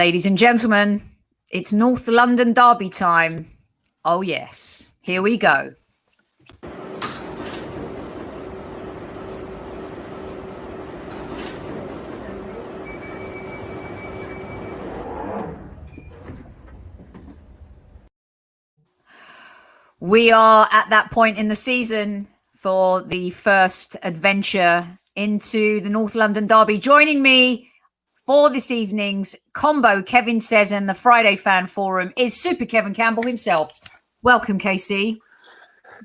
Ladies and gentlemen, it's North London derby time. Oh yes, here we go. We are at that point in the season for the first adventure into the North London derby. Joining me for this evening's combo, Kevin Says, and the Friday Fan Forum is Super Kevin Campbell himself. Welcome, KC.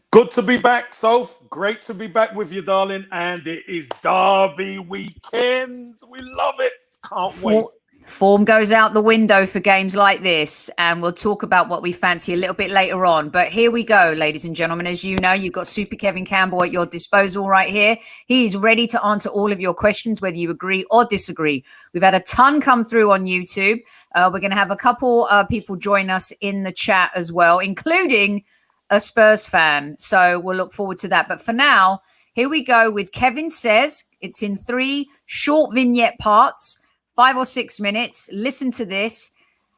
Good to be back, Soph. Great to be back with you, darling. And it is derby weekend. We love it. Can't wait. Form goes out the window for games like this, and we'll talk about what we fancy a little bit later on. But here we go, ladies and gentlemen. As you know, you've got Super Kevin Campbell at your disposal right here. He's ready to answer all of your questions, whether you agree or disagree. We've had a ton come through on YouTube. We're going to have a couple people join us in the chat as well, including a Spurs fan. So we'll look forward to that. But for now, here we go with Kevin Says. It's in 3 short vignette parts. 5 or 6 minutes. Listen to this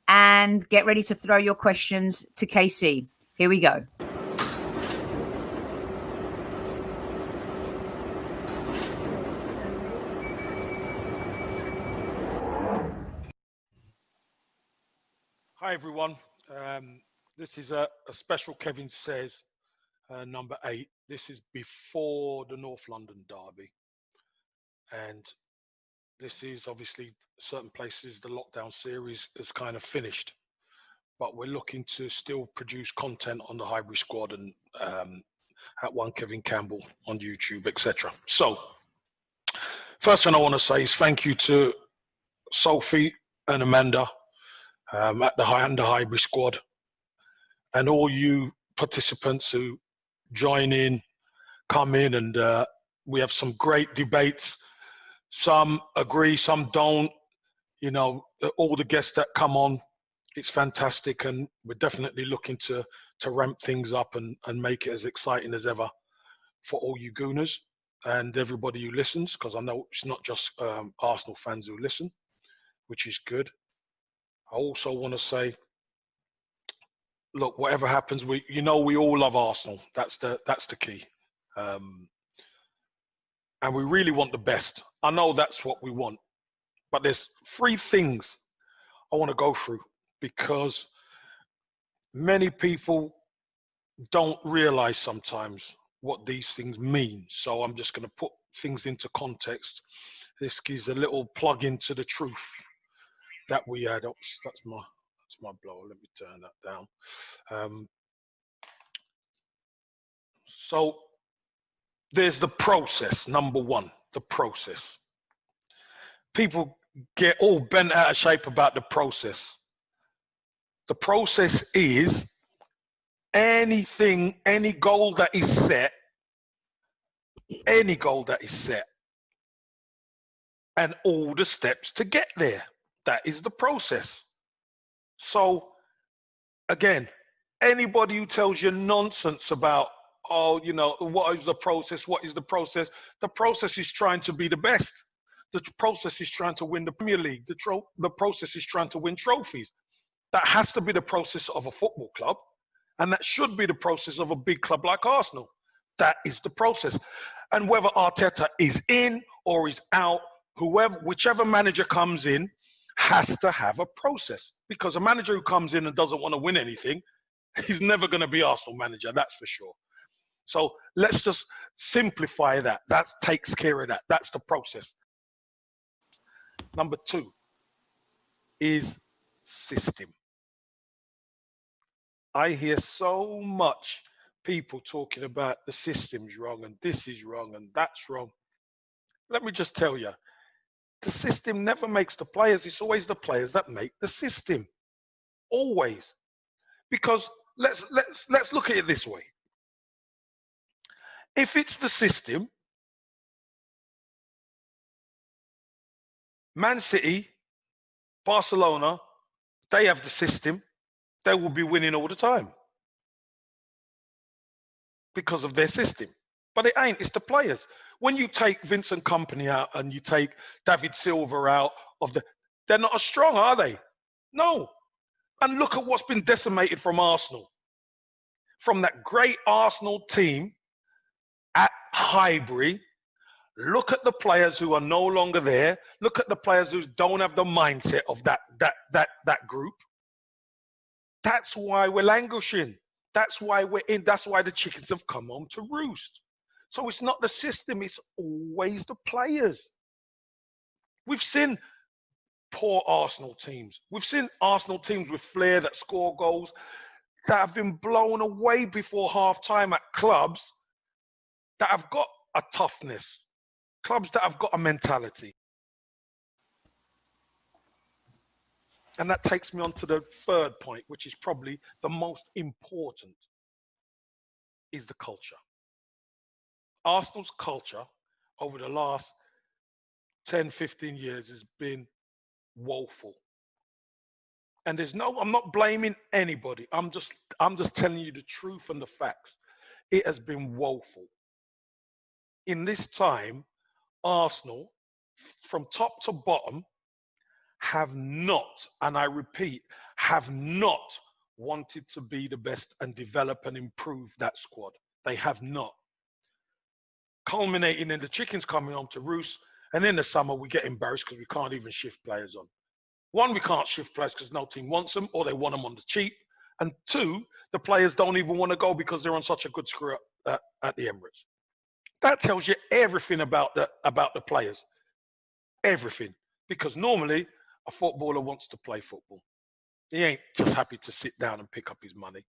and get ready to throw your questions to KC. Here we go. Hi, everyone. This is a special Kevin Says, number 8. This is before the North London derby. And this is obviously certain places, the lockdown series is kind of finished, but we're looking to still produce content on the Highbury squad and at one Kevin Campbell on YouTube, etc. So first thing I want to say is thank you to Sophie and Amanda at the Highbury squad and all you participants who join in, come in, and we have some great debates. Some agree, some don't. You know, all the guests that come on, it's fantastic, and we're definitely looking to ramp things up and make it as exciting as ever for all you Gooners and everybody who listens, because I know it's not just Arsenal fans who listen, which is good. I also want to say, look, whatever happens, we all love Arsenal. That's the key. And we really want the best. I know that's what we want. But there's 3 things I want to go through because many people don't realize sometimes what these things mean. So I'm just going to put things into context. This gives a little plug into the truth that we had. Oops, that's my blower. Let me turn that down. So there's the process, number 1, the process. People get all bent out of shape about the process. The process is any goal that is set, and all the steps to get there. That is the process. So, again, anybody who tells you nonsense about, what is the process? What is the process? The process is trying to be the best. The process is trying to win the Premier League. The process is trying to win trophies. That has to be the process of a football club, and that should be the process of a big club like Arsenal. That is the process. And whether Arteta is in or is out, whichever manager comes in has to have a process, because a manager who comes in and doesn't want to win anything, he's never going to be Arsenal manager, that's for sure. So let's just simplify that. That takes care of that. That's the process. Number 2 is system. I hear so much people talking about the system's wrong and this is wrong and that's wrong. Let me just tell you, the system never makes the players. It's always the players that make the system. Always. Because let's look at it this way. If it's the system, Man City, Barcelona, they have the system, they will be winning all the time because of their system. But it ain't, it's the players. When you take Vincent Kompany out and you take David Silva out they're not as strong, are they? No. And look at what's been decimated from Arsenal. From that great Arsenal team at Highbury. Look at the players who are no longer there. Look at the players who don't have the mindset of that group. That's why we're languishing. That's why we're in. That's why the chickens have come home to roost. So it's not the system, it's always the players. We've seen poor Arsenal teams. We've seen Arsenal teams with flair that score goals that have been blown away before half-time at clubs that have got a toughness, clubs that have got a mentality. And that takes me on to the third point, which is probably the most important, is the culture. Arsenal's culture over the last 10, 15 years has been woeful. And I'm not blaming anybody. I'm just telling you the truth and the facts. It has been woeful. In this time, Arsenal, from top to bottom, have not, and I repeat, have not wanted to be the best and develop and improve that squad. They have not. Culminating in the chickens coming home to roost, and in the summer we get embarrassed because we can't even shift players on. One, we can't shift players because no team wants them, or they want them on the cheap. And two, the players don't even want to go because they're on such a good screw up at the Emirates. That tells you everything about the players. Everything. Because normally a footballer wants to play football. He ain't just happy to sit down and pick up his money.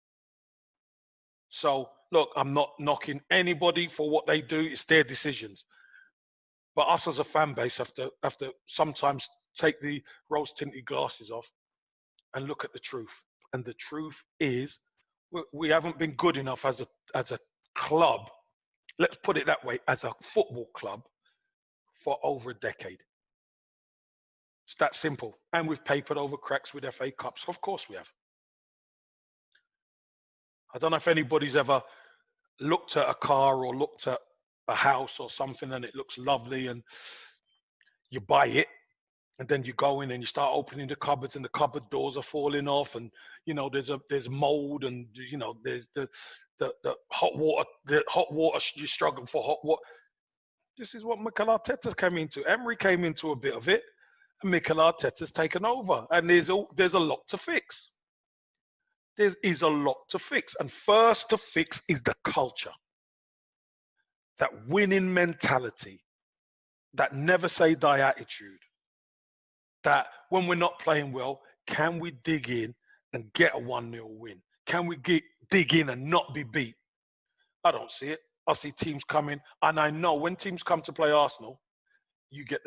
So, look, I'm not knocking anybody for what they do. It's their decisions. But us as a fan base have to sometimes take the rose-tinted glasses off and look at the truth. And the truth is we haven't been good enough as a club, let's put it that way, as a football club for over a decade. It's that simple. And we've papered over cracks with FA Cups. Of course we have. I don't know if anybody's ever looked at a car or looked at a house or something and it looks lovely and you buy it and then you go in and you start opening the cupboards and the cupboard doors are falling off and, you know, there's mold and, you know, there's the hot water, you're struggling for hot water. This is what Mikel Arteta came into. Emery came into a bit of it and Mikel Arteta's taken over and there's a lot to fix. There is a lot to fix. And first to fix is the culture. That winning mentality. That never say die attitude. That when we're not playing well, can we dig in and get a 1-0 win? Can we dig in and not be beat? I don't see it. I see teams coming. And I know when teams come to play Arsenal, you get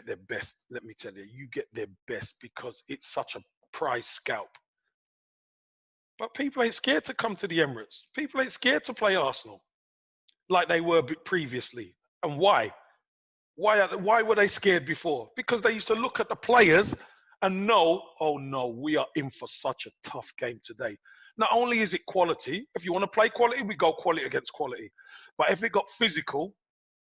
their best. Let me tell you, you get their best because it's such a prize scalp. But people ain't scared to come to the Emirates. People ain't scared to play Arsenal like they were previously. And why? Why were they scared before? Because they used to look at the players and know, oh no, we are in for such a tough game today. Not only is it quality, if you want to play quality, we go quality against quality. But if it got physical,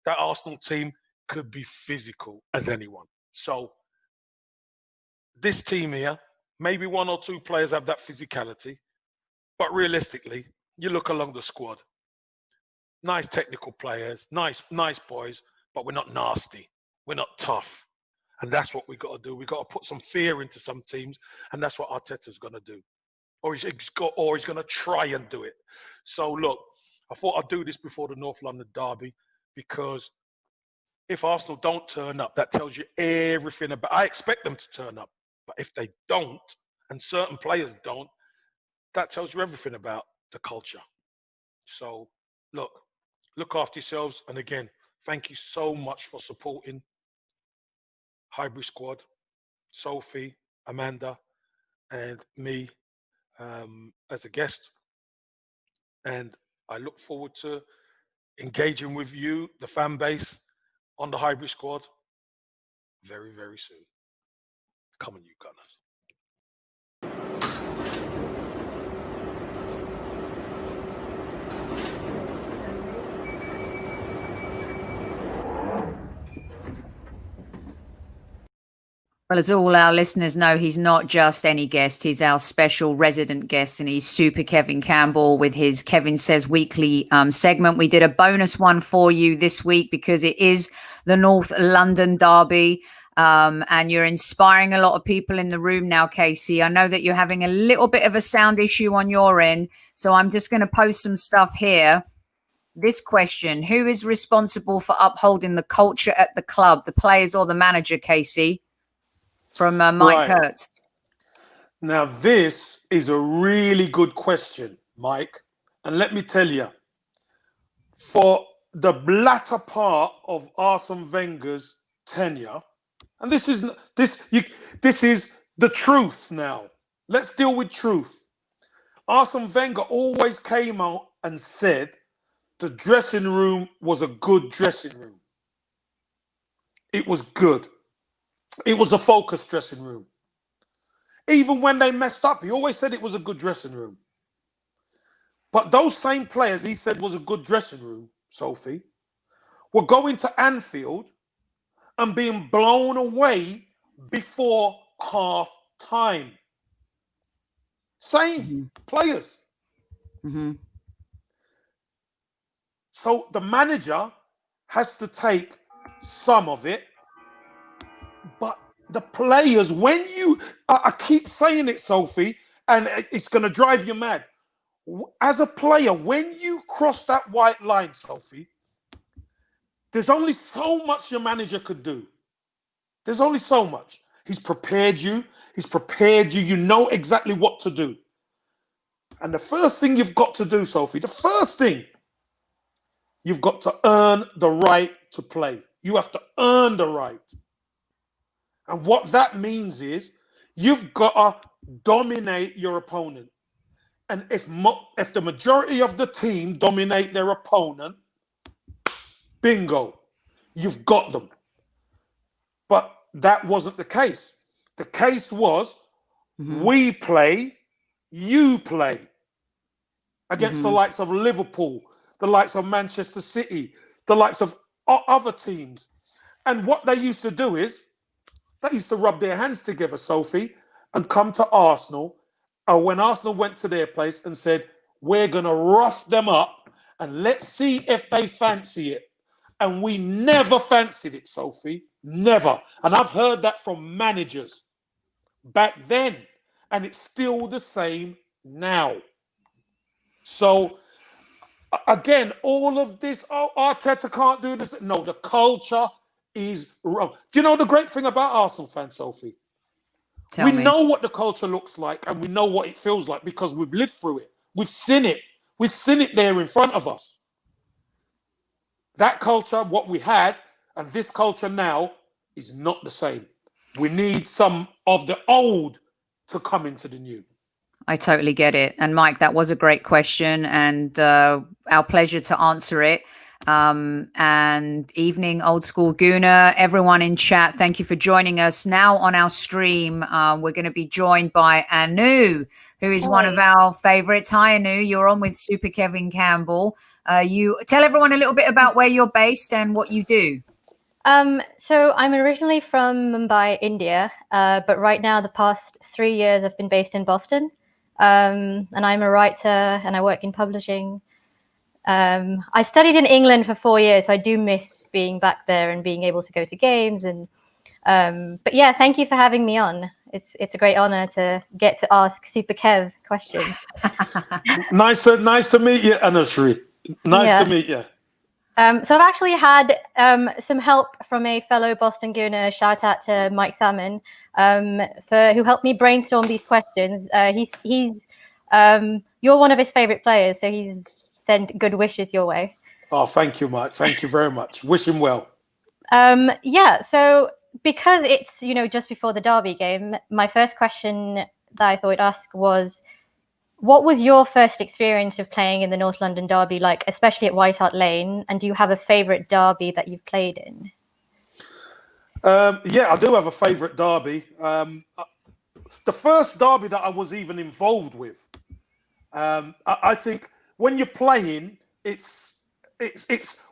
that Arsenal team could be physical as anyone. So this team here, maybe one or two players have that physicality. But realistically, you look along the squad. Nice technical players, nice boys, but we're not nasty. We're not tough. And that's what we've got to do. We've got to put some fear into some teams, and that's what Arteta's going to do. Or he's going to try and do it. So, look, I thought I'd do this before the North London derby because if Arsenal don't turn up, that tells you everything about. I expect them to turn up. But if they don't, and certain players don't, that tells you everything about the culture. So, look after yourselves. And again, thank you so much for supporting Highbury squad, Sophie, Amanda, and me as a guest. And I look forward to engaging with you, the fan base, on the Highbury squad very, very soon. Come on, you Gunners. Well, as all our listeners know, he's not just any guest. He's our special resident guest, and he's Super Kevin Campbell with his Kevin Says Weekly segment. We did a bonus one for you this week because it is the North London derby, and you're inspiring a lot of people in the room now, Casey. I know that you're having a little bit of a sound issue on your end, so I'm just going to post some stuff here. This question: who is responsible for upholding the culture at the club, the players or the manager, Casey? From Mike Kurtz. Now, this is a really good question, Mike. And let me tell you, for the latter part of Arsene Wenger's tenure, and this is the truth now. Let's deal with truth. Arsene Wenger always came out and said the dressing room was a good dressing room. It was good. It was a focused dressing room. Even when they messed up, he always said it was a good dressing room. But those same players he said was a good dressing room, Sophie, were going to Anfield and being blown away before half time. Same players. Mm-hmm. So the manager has to take some of it. But the players, when you, I keep saying it, Sophie, and it's going to drive you mad. As a player, when you cross that white line, Sophie, there's only so much your manager could do. There's only so much. He's prepared you. You know exactly what to do. And the first thing you've got to do, Sophie, you've got to earn the right to play. You have to earn the right. And what that means is you've got to dominate your opponent. And if the majority of the team dominate their opponent, bingo, you've got them. But that wasn't the case. The case was we play, you play. Against the likes of Liverpool, the likes of Manchester City, the likes of other teams. And what they used to do is, they used to rub their hands together, Sophie, and come to Arsenal. Or when Arsenal went to their place and said, we're going to rough them up and let's see if they fancy it. And we never fancied it, Sophie. Never. And I've heard that from managers back then. And it's still the same now. So, again, all of this, Arteta can't do this. No, the culture is wrong. Do you know the great thing about Arsenal fans, Sophie? Tell me. We know what the culture looks like and we know what it feels like because we've lived through it. We've seen it. We've seen it there in front of us. That culture, what we had, and this culture now is not the same. We need some of the old to come into the new. I totally get it. And Mike, that was a great question and our pleasure to answer it. And evening, old school Gooner, everyone in chat, thank you for joining us. Now on our stream, we're going to be joined by Anu, who is one of our favorites. Hi, Anu, you're on with Super Kevin Campbell. You tell everyone a little bit about where you're based and what you do. So I'm originally from Mumbai, India, but right now the past 3 years I've been based in Boston. And I'm a writer and I work in publishing. I studied in England for 4 years, so I do miss being back there and being able to go to games. And but yeah, thank you for having me on. It's a great honor to get to ask Super Kev questions. Nice to meet you, Anushree. Nice to meet you. So I've actually had some help from a fellow Boston Gooner. Shout out to Mike Salmon, who helped me brainstorm these questions. He's you're one of his favorite players, so he's sent good wishes your way. Oh, thank you, Mike. Thank you very much. Wish him well. Yeah. So because it's just before the derby game, my first question that I thought I'd ask was, what was your first experience of playing in the North London derby like, especially at White Hart Lane? And do you have a favourite derby that you've played in? Yeah, I do have a favourite derby. The first derby that I was even involved with. I think when you're playing, it's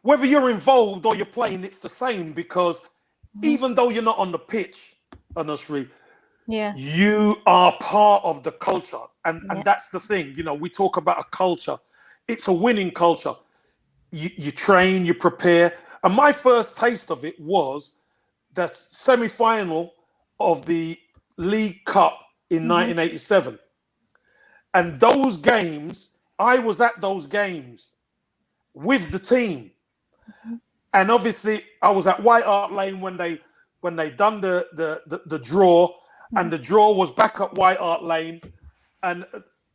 whether you're involved or you're playing, it's the same because even though you're not on the pitch, Anusri, Yeah. you are part of the culture. And Yeah. that's the thing. You know, we talk about a culture. It's a winning culture. You train, you prepare. And my first taste of it was the semi-final of the League Cup in 1987. And those games, I was at those games with the team. And obviously I was at White Hart Lane when they done the draw, and the draw was back at White Hart Lane, and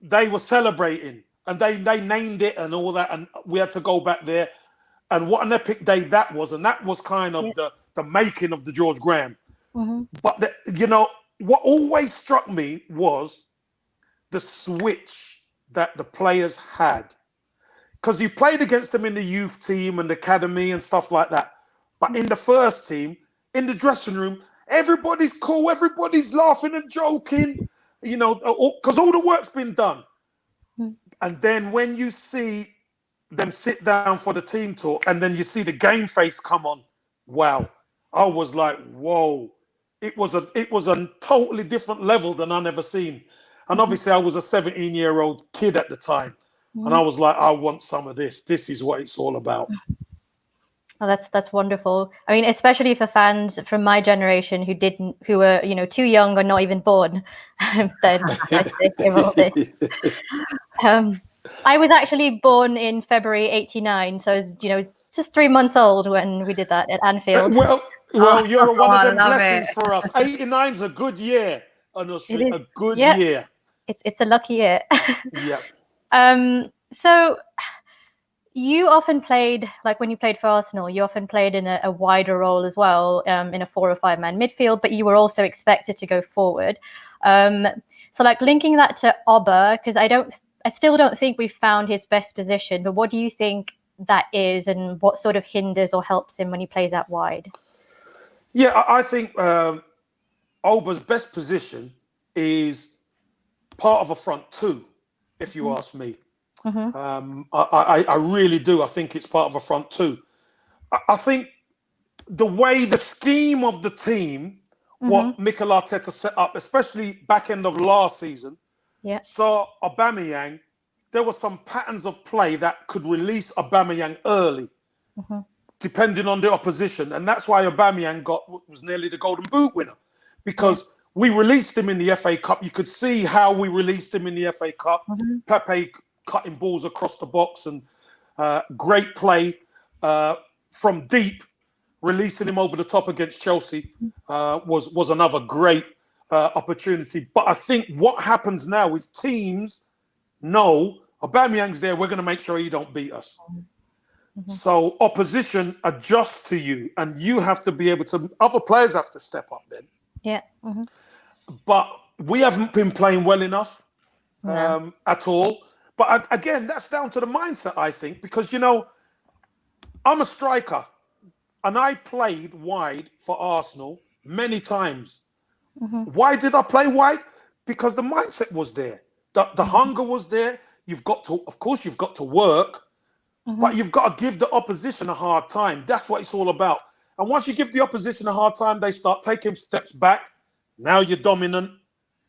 they were celebrating, and they named it and all that, and we had to go back there. And what an epic day that was. And that was kind of the making of the George Graham. But, you know, what always struck me was the switch that the players had. Because you played against them in the youth team and the academy and stuff like that. But in the first team, in the dressing room, everybody's cool. Everybody's laughing and joking, you know, because all the work's been done. And then when you see them sit down for the team talk, and then you see the game face come on, wow, I was like, whoa, it was a totally different level than I never seen. And obviously I was a 17-year-old kid at the time, and I was like, I want some of this. This is what it's all about. Oh, that's wonderful. I mean, especially for fans from my generation who were, you know, too young or not even born. Then I was actually born in February '89, so I was, you know, just 3 months old when we did that at Anfield. Well, you're one of them blessings it. for us. 89's a good year, honestly, a good Yeah. year. It's a lucky year. Yeah. So you often played, like when you played for Arsenal, you often played in a wider role as well, in a 4 or 5 man midfield, but you were also expected to go forward. So like linking that to Oba, because I still don't think we've found his best position, but what do you think that is, and what sort of hinders or helps him when he plays out wide? Yeah, I think Oba's best position is part of a front two, if you ask me. I really do. I think it's part of a front two. I think the way the scheme of the team, what Mikel Arteta set up, especially back end of last season, saw Aubameyang, there were some patterns of play that could release Aubameyang early, depending on the opposition. And that's why Aubameyang was nearly the Golden Boot winner, because we released him in the FA Cup. You could see how we released him in the FA Cup. Pepe cutting balls across the box, and great play from deep, releasing him over the top against Chelsea was another great opportunity. But I think what happens now is teams know Aubameyang's there, we're going to make sure he don't beat us. So opposition adjusts to you, and you have to be able to, other players have to step up then. Yeah. But we haven't been playing well enough at all. But again, that's down to the mindset, I think, because, you know, I'm a striker and I played wide for Arsenal many times. Why did I play wide? Because the mindset was there. The hunger was there. You've got to work, but you've got to give the opposition a hard time. That's what it's all about. And once you give the opposition a hard time, they start taking steps back. Now you're dominant,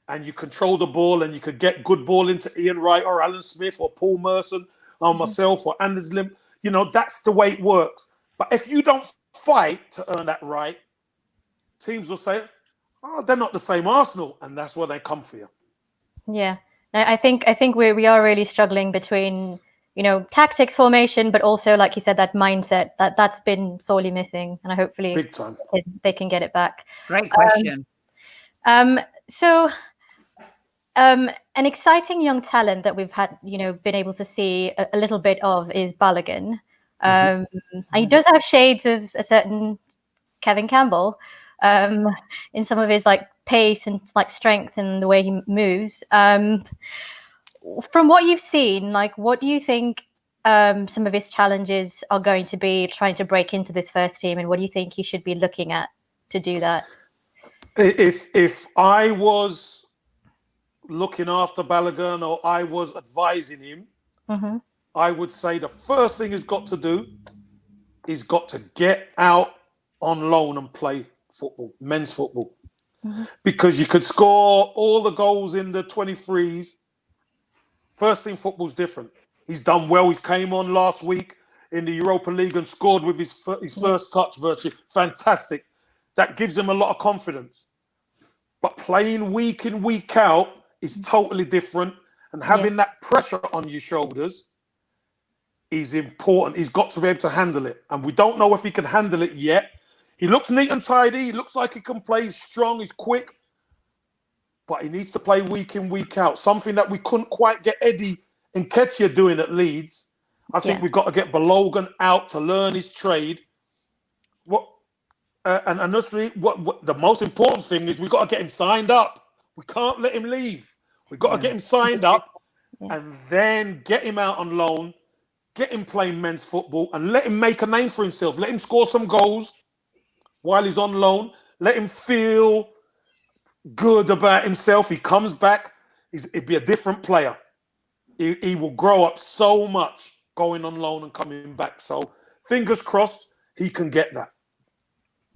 and you control the ball, and you could get good ball into Ian Wright or Alan Smith or Paul Merson or myself or Anders Lim. You know, that's the way it works. But if you don't fight to earn that right, teams will say, oh, they're not the same Arsenal. And that's where they come for you. Yeah. I think we are really struggling between, you know, tactics, formation, but also, like you said, that mindset that's been sorely missing. And hopefully Big time. They can get it back. Great question. So an exciting young talent that we've had, you know, been able to see a little bit of is Balogun. And he does have shades of a certain Kevin Campbell in some of his like pace and like strength and the way he moves. From what you've seen, like, what do you think some of his challenges are going to be trying to break into this first team, and what do you think he should be looking at to do that? If I was looking after Balogun or I was advising him, I would say the first thing he's got to do is got to get out on loan and play football, men's football. because you could score all the goals in the 23s. First team football's different. He's done well. He came on last week in the Europa League and scored with his first touch virtually. Fantastic. That gives him a lot of confidence. But playing week in, week out is totally different. And having that pressure on your shoulders is important. He's got to be able to handle it. And we don't know if he can handle it yet. He looks neat and tidy. He looks like he can play. He's strong. He's quick. But he needs to play week in, week out. Something that we couldn't quite get Eddie Nketiah doing at Leeds. I think we've got to get Balogun out to learn his trade. And honestly, what the most important thing is we've got to get him signed up. We can't let him leave. We've got to get him signed up and then get him out on loan, get him playing men's football and let him make a name for himself. Let him score some goals while he's on loan. Let him feel good about himself. He comes back, he'd be a different player. He will grow up so much going on loan and coming back. So fingers crossed he can get that.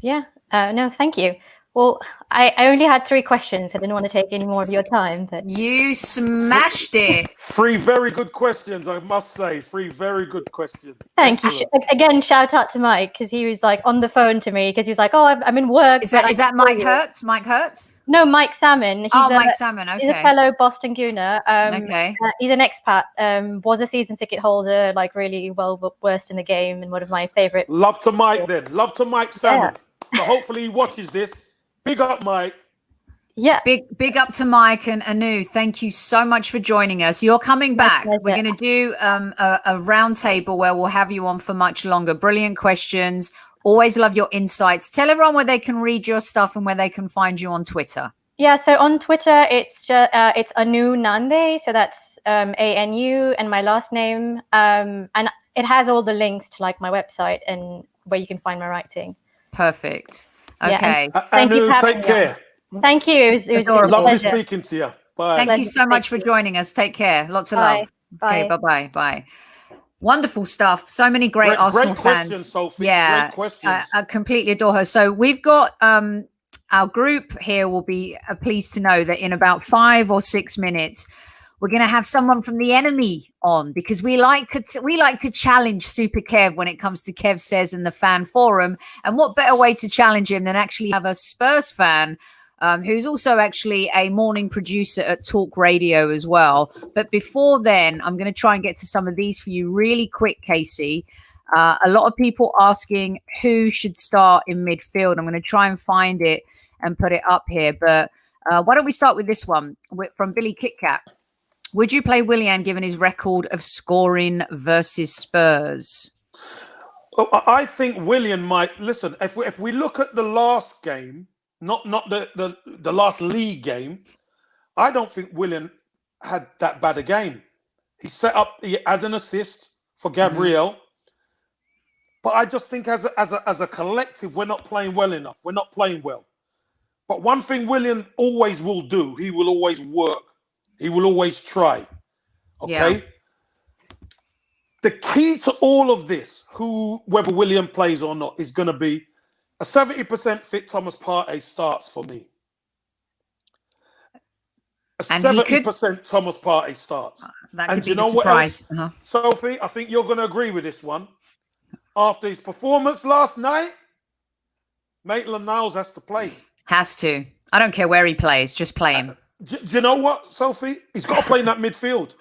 Yeah. No, thank you. Well, I only had 3 questions. I didn't want to take any more of your time. But You smashed it. 3 very good questions, I must say. 3 very good questions. Thank you. Again, shout out to Mike because he was like on the phone to me because he was like, "Oh, I'm in work." Is that Mike Hertz? Mike Hertz? No, Mike Salmon. Mike Salmon. Okay. He's a fellow Boston Gooner. Okay. He's an expat. Was a season ticket holder, like really well versed in the game, and one of my favorite. Love to Mike then. Love to Mike Salmon. So hopefully he watches this. Big up, Mike. Yeah. Big up to Mike and Anu. Thank you so much for joining us. You're coming back. We're going to do a round table where we'll have you on for much longer. Brilliant questions. Always love your insights. Tell everyone where they can read your stuff and where they can find you on Twitter. Yeah. So on Twitter, it's Anu Nande. So that's ANU and my last name. And it has all the links to like my website and where you can find my writing. Perfect. Okay. Thank you. Take care. Thank you. It was lovely speaking to you. Bye. Thank you so much for joining us. Take care. Lots of love. Bye. Okay. Bye. Bye. Wonderful stuff. So many great Arsenal fans. Questions, Sophie. Yeah. Great questions. I completely adore her. So we've got our group here will be pleased to know that in about 5 or 6 minutes, we're going to have someone from the enemy on because we like to challenge Super Kev when it comes to Kev Says and the fan forum. And what better way to challenge him than actually have a Spurs fan who's also actually a morning producer at Talk Radio as well. But before then, I'm going to try and get to some of these for you really quick, Casey. A lot of people asking who should start in midfield. I'm going to try and find it and put it up here. But why don't we start with this one from Billy KitKat. Would you play Willian given his record of scoring versus Spurs? I think Willian might listen. If we look at the last game, not the last league game, I don't think Willian had that bad a game. He had an assist for Gabriel, but I just think as a collective, we're not playing well enough. We're not playing well. But one thing Willian always will do, he will always work. He will always try. Okay. Yeah. The key to all of this, whether Willian plays or not, is going to be a 70% fit Thomas Partey starts for me. A 70% Thomas Partey starts. That could be the surprise. What else? Sophie, I think you're going to agree with this one. After his performance last night, Maitland-Niles has to play. Has to. I don't care where he plays. Just play him. Do you know what, Sophie? He's got to play in that midfield.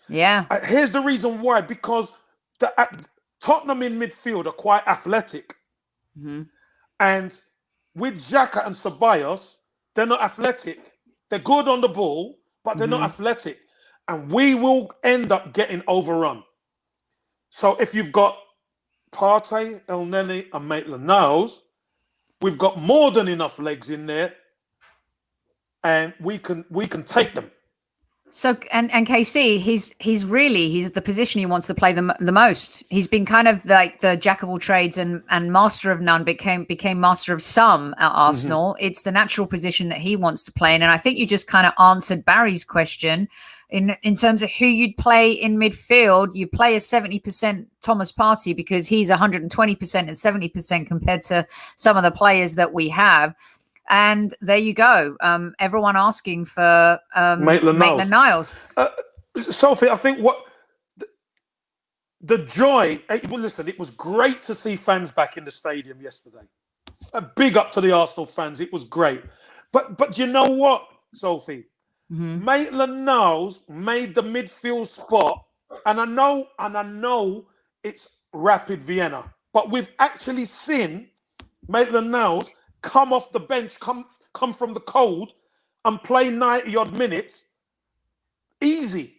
Yeah. Here's the reason why. Because Tottenham in midfield are quite athletic. Mm-hmm. And with Xhaka and Ceballos, they're not athletic. They're good on the ball, but they're not athletic. And we will end up getting overrun. So if you've got Partey, El Neni, and Maitland-Niles, we've got more than enough legs in there. And we can take them. So and KC, he's the position he wants to play the most. He's been kind of like the jack of all trades and master of none, became master of some at Arsenal. It's the natural position that he wants to play in. And I think you just kind of answered Barry's question in terms of who you'd play in midfield. You play a 70% Thomas Partey because he's 120% and 70% compared to some of the players that we have. And there you go. Everyone asking for Maitland-Niles. Sophie, I think the joy. Well, listen, it was great to see fans back in the stadium yesterday. A big up to the Arsenal fans. It was great. But you know what, Sophie? Maitland-Niles made the midfield spot, and I know it's Rapid Vienna, but we've actually seen Maitland-Niles come off the bench, come from the cold, and play 90-odd minutes. Easy.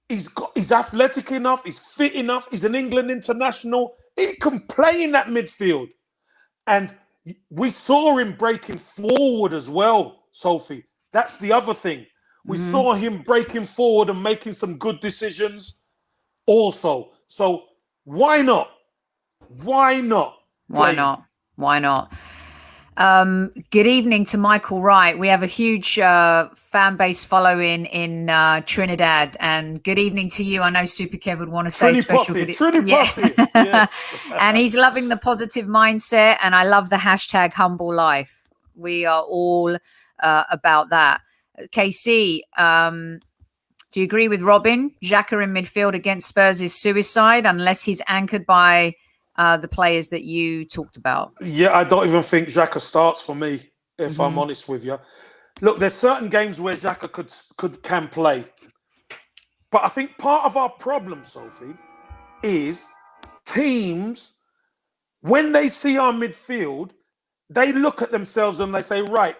He's athletic enough. He's fit enough. He's an England international. He can play in that midfield, and we saw him breaking forward as well, Sophie. That's the other thing. We saw him breaking forward and making some good decisions also. So why not? Why not? Why not? Why not? Good evening to Michael Wright. We have a huge fan base following in Trinidad. And good evening to you. I know Super Kev would want to say special. Yes. And he's loving the positive mindset. And I love the hashtag humble life. We are all about that. KC, do you agree with Robin? Xhaka in midfield against Spurs is suicide unless he's anchored by the players that you talked about. Yeah, I don't even think Xhaka starts for me, if I'm honest with you. Look, there's certain games where Xhaka can play. But I think part of our problem, Sophie, is teams, when they see our midfield, they look at themselves and they say, right,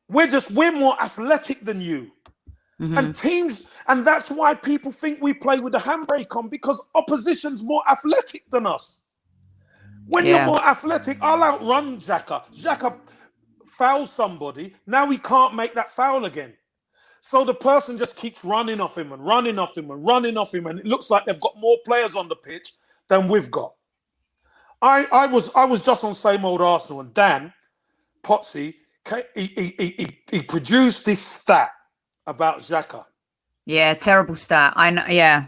we're more athletic than you. And teams, and that's why people think we play with a handbrake on, because opposition's more athletic than us. When you're more athletic, I'll outrun Xhaka. Xhaka fouls somebody, now he can't make that foul again. So the person just keeps running off him and running off him and running off him, and it looks like they've got more players on the pitch than we've got. I was just on Same Old Arsenal, and Dan Potsy, he produced this stat about Xhaka. Yeah, terrible stat. I know. Yeah,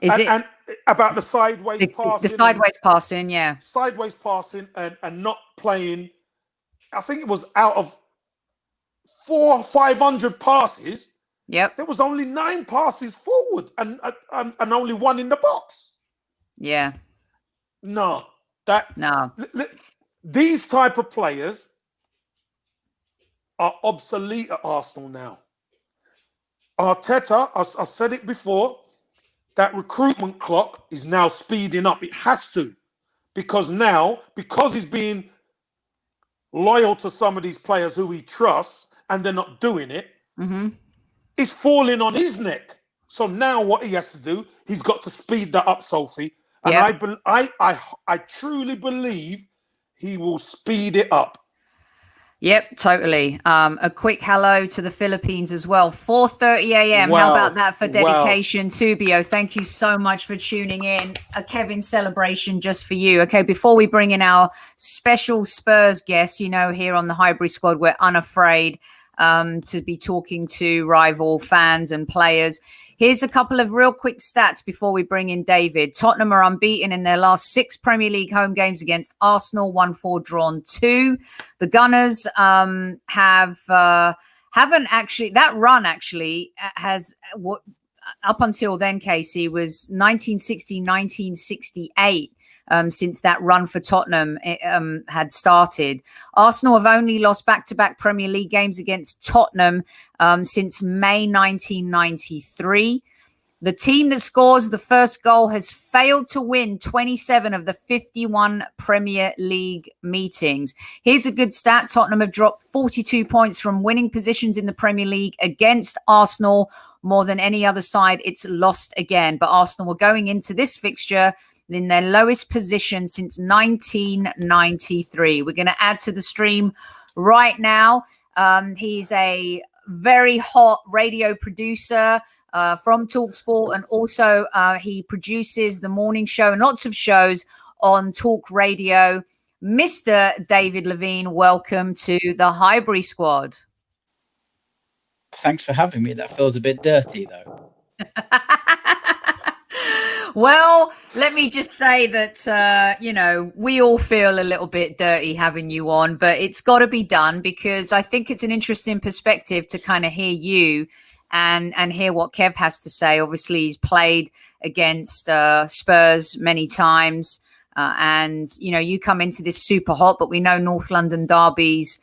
and about the sideways passing? The sideways passing, yeah. Sideways passing and not playing. I think it was out of 400 or 500 passes. Yep. There was only 9 passes forward and only 1 in the box. Yeah. No. These type of players are obsolete at Arsenal now. Arteta, I said it before, that recruitment clock is now speeding up. It has to. Because he's being loyal to some of these players who he trusts and they're not doing it, it's falling on his neck. So now what he has to do, he's got to speed that up, Sophie. And I truly believe he will speed it up. Yep, totally. A quick hello to the Philippines as well. 4:30 a.m. Wow. How about that for dedication? Wow. Tubio, thank you so much for tuning in. A Kevin celebration just for you. Okay, before we bring in our special Spurs guest, here on the Highbury squad, we're unafraid to be talking to rival fans and players. Here's a couple of real quick stats before we bring in David. Tottenham are unbeaten in their last 6 Premier League home games against Arsenal, 1-4, drawn 2. The Gunners haven't actually. That run actually has what up until then, Casey, was 1960, 1968. Since that run for Tottenham had started. Arsenal have only lost back-to-back Premier League games against Tottenham since May 1993. The team that scores the first goal has failed to win 27 of the 51 Premier League meetings. Here's a good stat. Tottenham have dropped 42 points from winning positions in the Premier League against Arsenal. More than any other side, it's lost again. But Arsenal were going into this fixture in their lowest position since 1993. We're going to add to the stream right now. He's a very hot radio producer from TalkSport, and also he produces the morning show and lots of shows on Talk Radio. Mr. David Levine, welcome to the Highbury squad. Thanks for having me. That feels a bit dirty, though. Well, let me just say that, we all feel a little bit dirty having you on, but it's got to be done because I think it's an interesting perspective to kind of hear you and hear what Kev has to say. Obviously, he's played against Spurs many times. And, you come into this super hot, but we know North London derbies,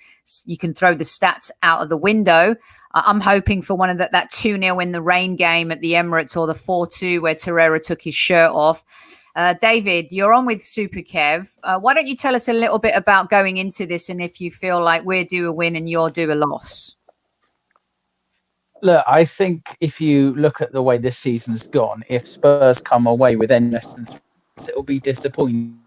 you can throw the stats out of the window. I'm hoping for one of that 2-0 in the rain game at the Emirates or the 4-2 where Torreira took his shirt off. David, you're on with Super Kev. Why don't you tell us a little bit about going into this and if you feel like we're due a win and you're due a loss? Look, I think if you look at the way this season's gone, if Spurs come away with any less than 3, it'll be disappointing.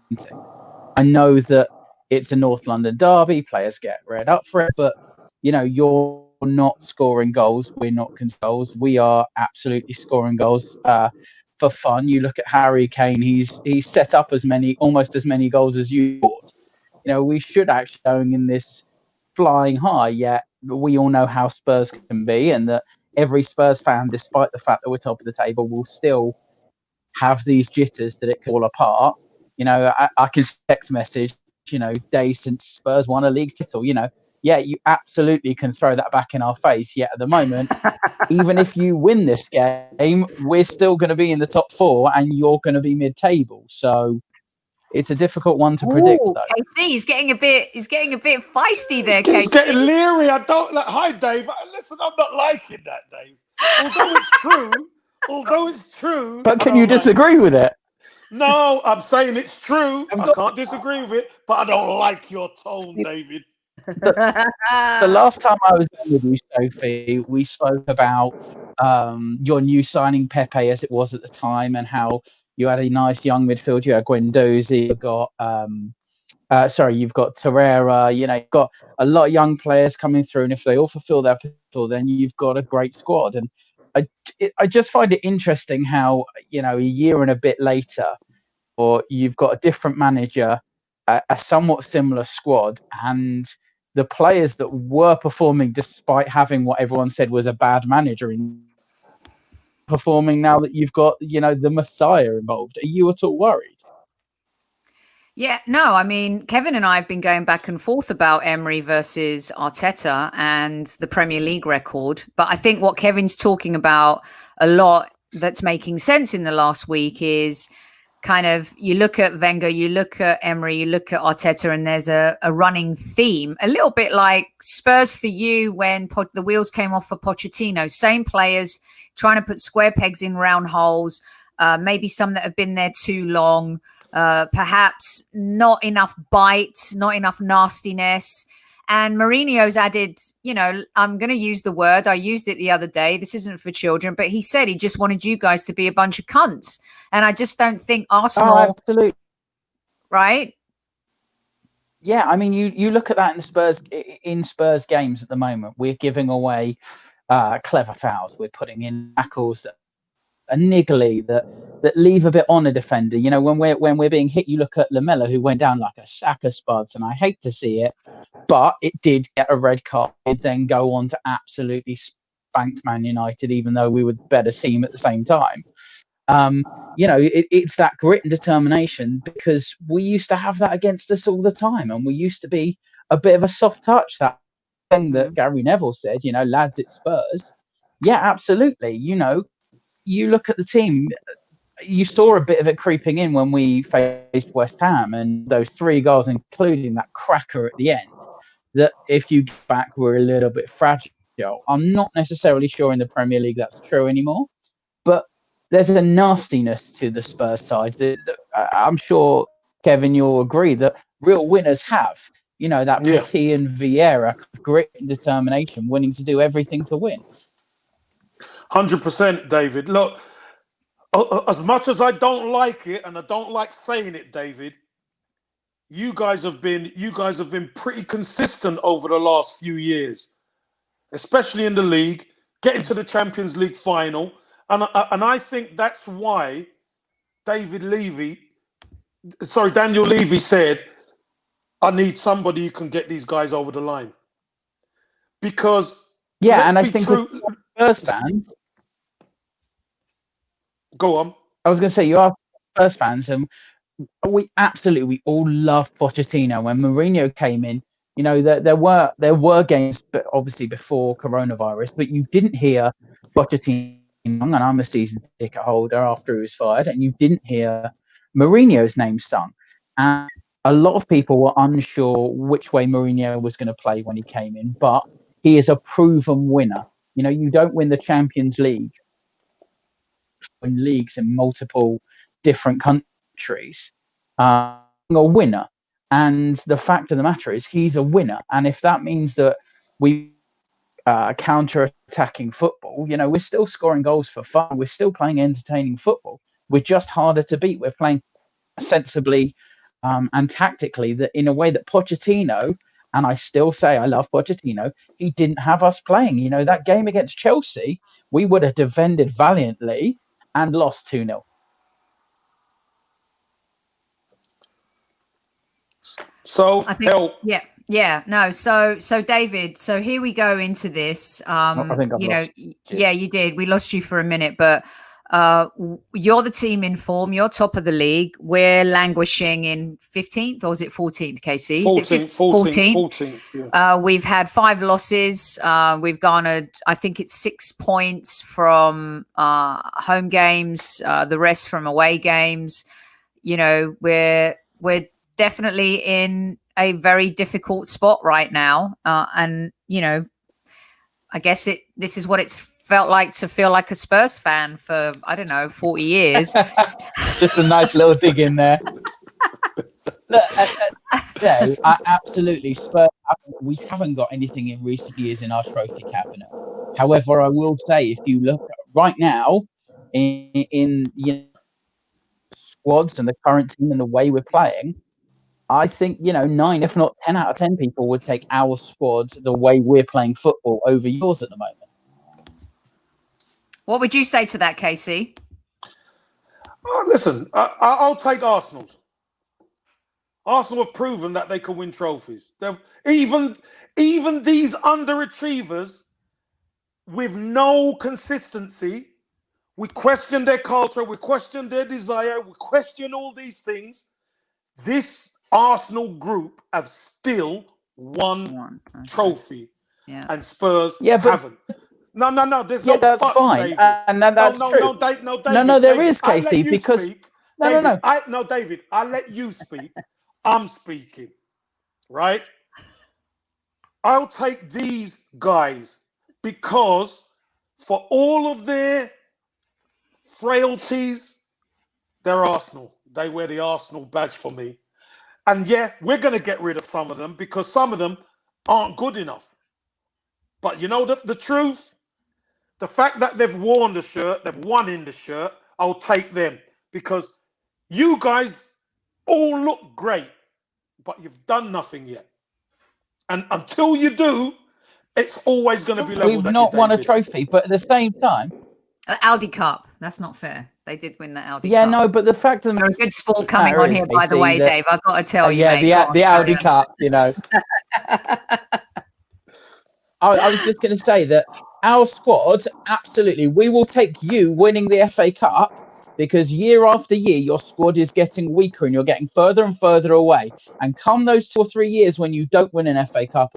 I know that it's a North London derby, players get read up for it, but you're not scoring goals. We're not goals. We are absolutely scoring goals for fun. You look at Harry Kane; he's set up almost as many goals as you scored. We should actually be going in this flying high. Yet we all know how Spurs can be, and that every Spurs fan, despite the fact that we're top of the table, will still have these jitters that it could fall apart. I can text message, days since Spurs won a league title. Yeah, you absolutely can throw that back in our face. Yet at the moment, even if you win this game, we're still going to be in the top 4 and you're going to be mid-table. So it's a difficult one to predict, though. KC, he's getting a bit feisty there, KC. He's getting leery. I don't like. Hi, Dave. Listen, I'm not liking that, Dave. Although it's true. But can you disagree with it? No, I'm saying it's true. I can't disagree with it, but I don't like your tone, David. The last time I was on with you, Sophie, we spoke about your new signing Pepe as it was at the time, and how you had a nice young midfield. You had Guendouzi, you've got Torreira. You've got a lot of young players coming through, and if they all fulfil their potential, then you've got a great squad. And I just find it interesting how a year and a bit later, or you've got a different manager, a somewhat similar squad, and the players that were performing despite having what everyone said was a bad manager in performing now that you've got the Messiah involved. Are you at all worried? Yeah, no, I mean, Kevin and I have been going back and forth about Emery versus Arteta and the Premier League record. But I think what Kevin's talking about a lot that's making sense in the last week is kind of, you look at Wenger, you look at Emery, you look at Arteta, and there's a running theme, a little bit like Spurs for you when the wheels came off for Pochettino. Same players trying to put square pegs in round holes, maybe some that have been there too long. Perhaps not enough bite, not enough nastiness. And Mourinho's added, I'm going to use the word, I used it the other day, this isn't for children, but he said he just wanted you guys to be a bunch of cunts. And I just don't think Arsenal... Oh, absolutely. Right? Yeah, I mean, you look at that in Spurs games at the moment. We're giving away clever fouls. We're putting in tackles that are niggly, that leave a bit on a defender. When we're being hit, you look at Lamella, who went down like a sack of spuds, and I hate to see it, but it did get a red card, then go on to absolutely spank Man United, even though we were the better team at the same time. It's that grit and determination, because we used to have that against us all the time, and we used to be a bit of a soft touch. That thing that Gary Neville said, lads, it's Spurs. Yeah, absolutely. You look at the team, you saw a bit of it creeping in when we faced West Ham, and those 3 goals, including that cracker at the end, that if you get back, were a little bit fragile. I'm not necessarily sure in the Premier League that's true anymore, but there's a nastiness to the Spurs side that I'm sure, Kevin, you'll agree that real winners have. That Petit and Vieira, grit and determination, willing to do everything to win. 100%, David. Look, as much as I don't like it, and I don't like saying it, David, you guys have been pretty consistent over the last few years, especially in the league, getting to the Champions League final, and I think that's why Daniel Levy said, "I need somebody who can get these guys over the line," because and I think Spurs fans. Go on. I was going to say, you are Spurs fans, and we all love Pochettino. When Mourinho came in, you know, there were games, but obviously before coronavirus, but you didn't hear Pochettino, and I'm a season ticket holder after he was fired, and you didn't hear Mourinho's name sung. And a lot of people were unsure which way Mourinho was going to play when he came in, but he is a proven winner. You know, you don't win the Champions League, win leagues in multiple different countries, a winner. And the fact of the matter is he's a winner. And if that means that we counter-attacking football, you know, we're still scoring goals for fun. We're still playing entertaining football. We're just harder to beat. We're playing sensibly and tactically, that in a way that Pochettino, and I still say I love Pochettino, he didn't have us playing. You know, that game against Chelsea, we would have defended valiantly and lost 2-0. So I think, no. So David, so here we go into this. I think I've lost you. Yeah, you did. We lost you for a minute, but you're the team in form. You're top of the league. We're languishing in 15th, or is it 14th, KC? 14th. Yeah. We've had 5 losses. We've garnered, I think it's 6 points from home games, the rest from away games. You know, we're definitely in a very difficult spot right now. And, you know, I guess this is what it's felt like to feel like a Spurs fan for, I don't know, 40 years. Just a nice little dig in there. Look, absolutely, Spurs, we haven't got anything in recent years in our trophy cabinet. However, I will say, if you look right now in you know, squads and the current team and the way we're playing, I think, you know, 9, if not 10 out of 10 people would take our squads the way we're playing football over yours at the moment. What would you say to that, KC? Listen, I'll take Arsenal's. Arsenal have proven that they can win trophies. Even these underachievers with no consistency, we question their culture, we question their desire, we question all these things. This Arsenal group have still won trophy, and Spurs haven't. No. There's no that's buts, fine. David. And that's true. David, no, there is, Casey, because speak. No. David, I'll let you speak. I'm speaking, right? I'll take these guys because for all of their frailties, they're Arsenal. They wear the Arsenal badge for me. And yeah, we're going to get rid of some of them because some of them aren't good enough. But you know the truth? The fact that they've worn the shirt, they've won in the shirt, I'll take them. Because you guys all look great, but you've done nothing yet. And until you do, it's always going to be leveled. We've not won a trophy, but at the same time... Audi Cup. That's not fair. They did win the Audi Cup. Yeah, no, but the fact of the matter... good sport coming on here, by the way, Dave. I've got to tell you, mate. Yeah, the Audi Cup, you know. I was just going to say that our squad, absolutely, we will take you winning the FA Cup because year after year, your squad is getting weaker and you're getting further and further away. And come those 2 or 3 years when you don't win an FA Cup,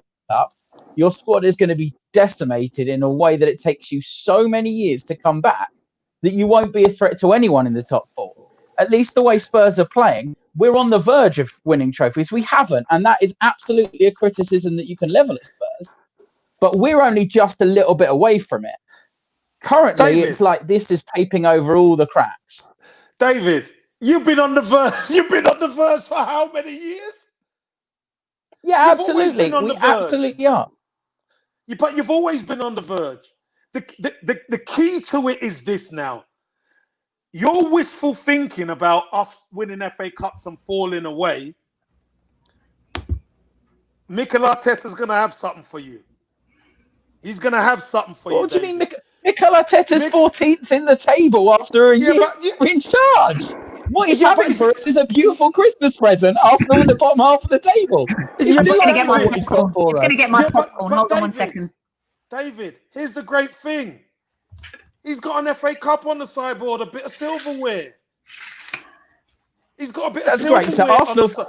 your squad is going to be decimated in a way that it takes you so many years to come back that you won't be a threat to anyone in the top 4. At least the way Spurs are playing, we're on the verge of winning trophies. We haven't, and that is absolutely a criticism that you can level at Spurs. But we're only just a little bit away from it. Currently, David, it's like this is paping over all the cracks. David, you've been on the verge. You've been on the verge for how many years? Yeah, absolutely. We absolutely are. But you've always been on the verge. The key to it is this now. Your wishful thinking about us winning FA Cups and falling away, Mikel Arteta's going to have something for you. He's going to have something for you. What do you mean, Mikel Arteta's 14th in the table after a year in charge? What he's having for us is a beautiful Christmas present. Arsenal in the bottom half of the table. I'm just going to get my popcorn. It's going to get my popcorn. Hold on 1 second. David, here's the great thing. He's got an FA Cup on the sideboard, a bit of silverware. He's got a bit That's of great. So silverware.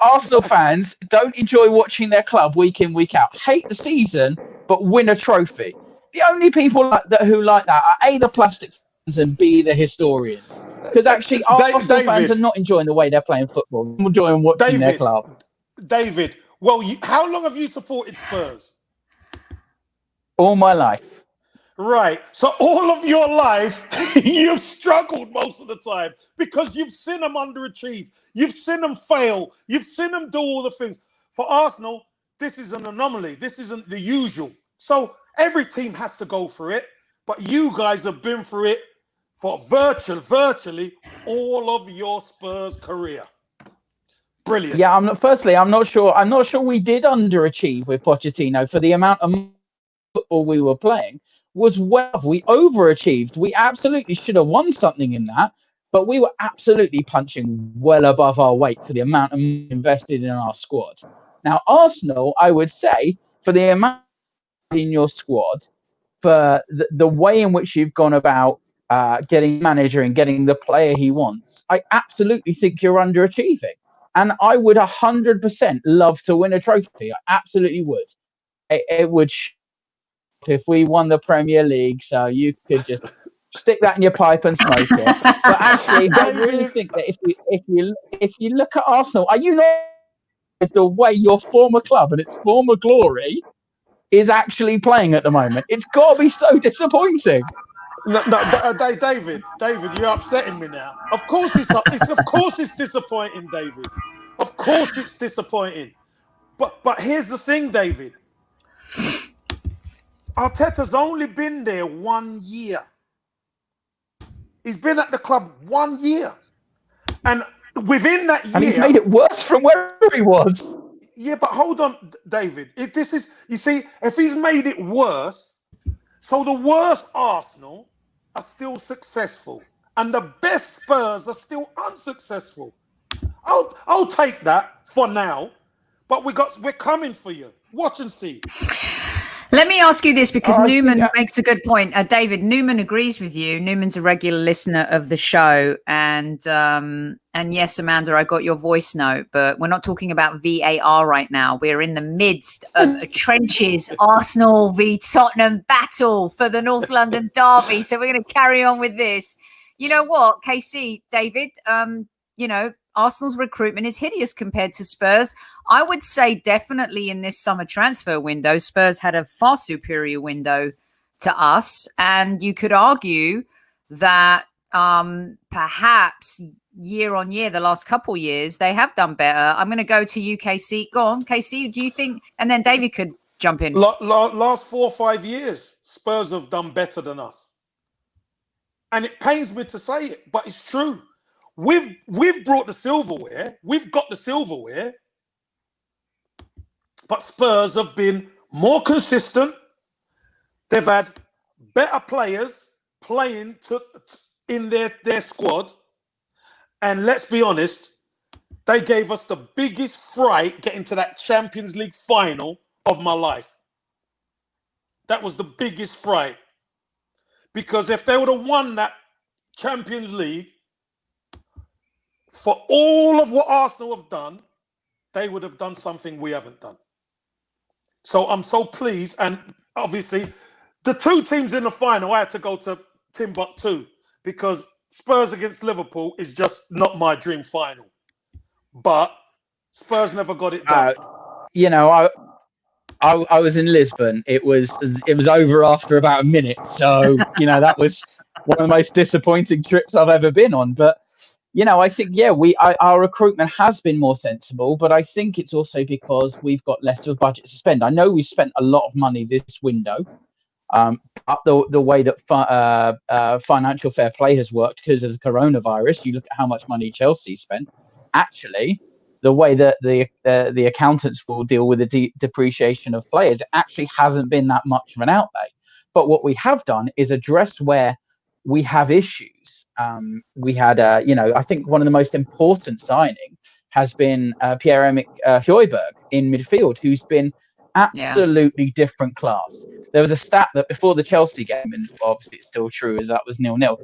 Arsenal fans don't enjoy watching their club week in, week out. Hate the season, but win a trophy. The only people who like that are A, the plastic fans, and B, the historians. Because actually, Arsenal fans are not enjoying the way they're playing football. They're enjoying watching their club. David, well, how long have you supported Spurs? All my life. Right. So all of your life, you've struggled most of the time because you've seen them underachieve. You've seen them fail. You've seen them do all the things. For Arsenal, this is an anomaly. This isn't the usual. So every team has to go through it. But you guys have been through it for virtually all of your Spurs career. Brilliant. Yeah, I'm not sure we did underachieve with Pochettino for the amount of football we were playing. We overachieved. We absolutely should have won something in that, but we were absolutely punching well above our weight for the amount of money invested in our squad. Now, Arsenal, I would say, for the amount in your squad, for the way in which you've gone about getting manager and getting the player he wants, I absolutely think you're underachieving. And I would 100% love to win a trophy. I absolutely would. It would if we won the Premier League, so you could just stick that in your pipe and smoke it. But actually, I really think that if you look at Arsenal, are you not with the way your former club and its former glory is actually playing at the moment? It's got to be so disappointing. No, David, you're upsetting me now. Of course it's disappointing, David. Of course it's disappointing. But here's the thing, David. Arteta's only been there 1 year. He's been at the club 1 year. And within that year... And he's made it worse from where he was. Yeah, but hold on, David. You see, if he's made it worse, so the worst Arsenal are still successful. And the best Spurs are still unsuccessful. I'll take that for now. But we're coming for you. Watch and see. Let me ask you this, because Newman makes a good point. David, Newman agrees with you. Newman's a regular listener of the show. And yes, Amanda, I got your voice note, but we're not talking about VAR right now. We're in the midst of a trenches Arsenal v Tottenham battle for the North London derby. So we're going to carry on with this. You know what, KC, David, Arsenal's recruitment is hideous compared to Spurs. I would say definitely in this summer transfer window, Spurs had a far superior window to us. And you could argue that perhaps year on year, the last couple years, they have done better. I'm going to go to you, KC. Go on, KC, do you think? And then David could jump in. Last 4 or 5 years, Spurs have done better than us. And it pains me to say it, but it's true. We've brought the silverware. We've got the silverware. But Spurs have been more consistent. They've had better players playing in their squad. And let's be honest, they gave us the biggest fright getting to that Champions League final of my life. That was the biggest fright. Because if they would have won that Champions League, for all of what Arsenal have done, they would have done something we haven't done. So I'm so pleased. And obviously, the two teams in the final, I had to go to Timbuktu because Spurs against Liverpool is just not my dream final. But Spurs never got it done. I was in Lisbon. It was over after about a minute. So, that was one of the most disappointing trips I've ever been on. But I think, our recruitment has been more sensible, but I think it's also because we've got less of a budget to spend. I know we've spent a lot of money this window, but the way that financial fair play has worked because of the coronavirus, you look at how much money Chelsea spent. Actually, the way that the accountants will deal with the depreciation of players, it actually hasn't been that much of an outlay. But what we have done is address where we have issues. We had, I think one of the most important signing has been Pierre-Emerick Højbjerg in midfield, who's been absolutely different class. There was a stat that before the Chelsea game, and obviously it's still true as that was 0-0,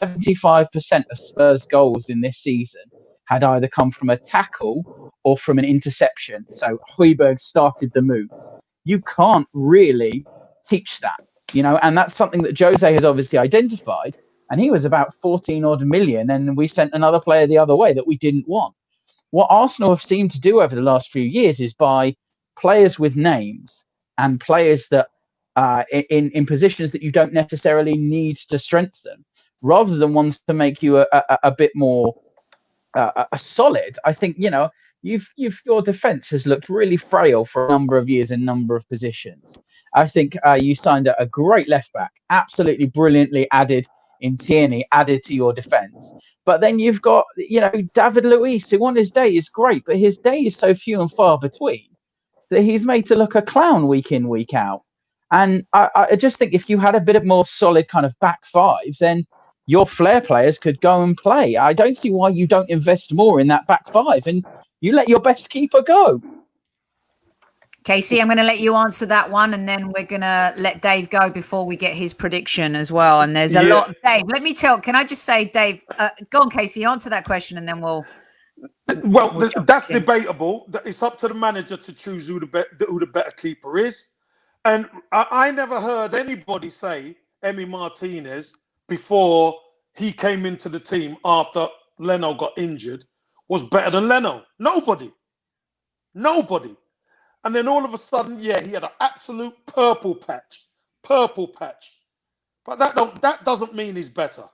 75% of Spurs goals in this season had either come from a tackle or from an interception. So Højbjerg started the moves. You can't really teach that, and that's something that Jose has obviously identified. And he was about 14 odd million, and we sent another player the other way that we didn't want. What Arsenal have seemed to do over the last few years is buy players with names and players that in positions that you don't necessarily need to strengthen, rather than ones to make you a bit more a solid. I think your defence has looked really frail for a number of years in a number of positions. I think you signed a great left back, absolutely brilliantly added in Tierney, added to your defence. But then you've got David Luiz, who on his day is great, but his day is so few and far between that he's made to look a clown week in, week out. And I just think if you had a bit of more solid kind of back five, then your flair players could go and play. I don't see why you don't invest more in that back five and you let your best keeper go. Casey, I'm going to let you answer that one, and then we're going to let Dave go before we get his prediction as well. And there's a lot. Dave, can I just say, Dave, go on, Casey, answer that question, and then we'll that's debatable. It's up to the manager to choose who the better keeper is. And I never heard anybody say Emi Martinez before he came into the team after Leno got injured was better than Leno. Nobody. And then all of a sudden, he had an absolute purple patch. But that doesn't mean he's better.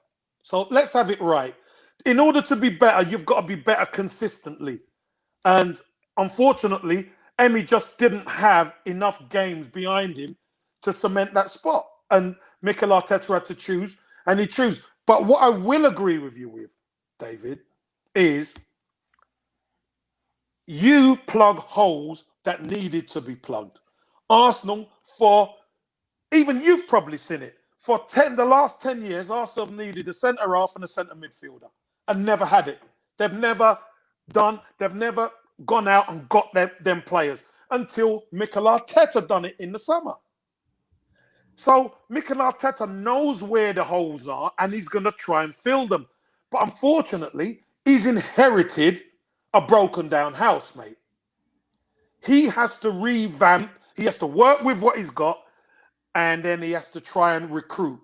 So let's have it right. In order to be better, you've got to be better consistently. And unfortunately, Emi just didn't have enough games behind him to cement that spot. And Mikel Arteta had to choose, and he chose. But what I will agree with you with, David, is you plug holes that needed to be plugged. Arsenal, even you've probably seen it, for the last 10 years, Arsenal have needed a centre-half and a centre midfielder and never had it. They've never gone out and got them players until Mikel Arteta done it in the summer. So Mikel Arteta knows where the holes are and he's going to try and fill them. But unfortunately, he's inherited a broken down house, mate. He has to revamp, he has to work with what he's got, and then he has to try and recruit.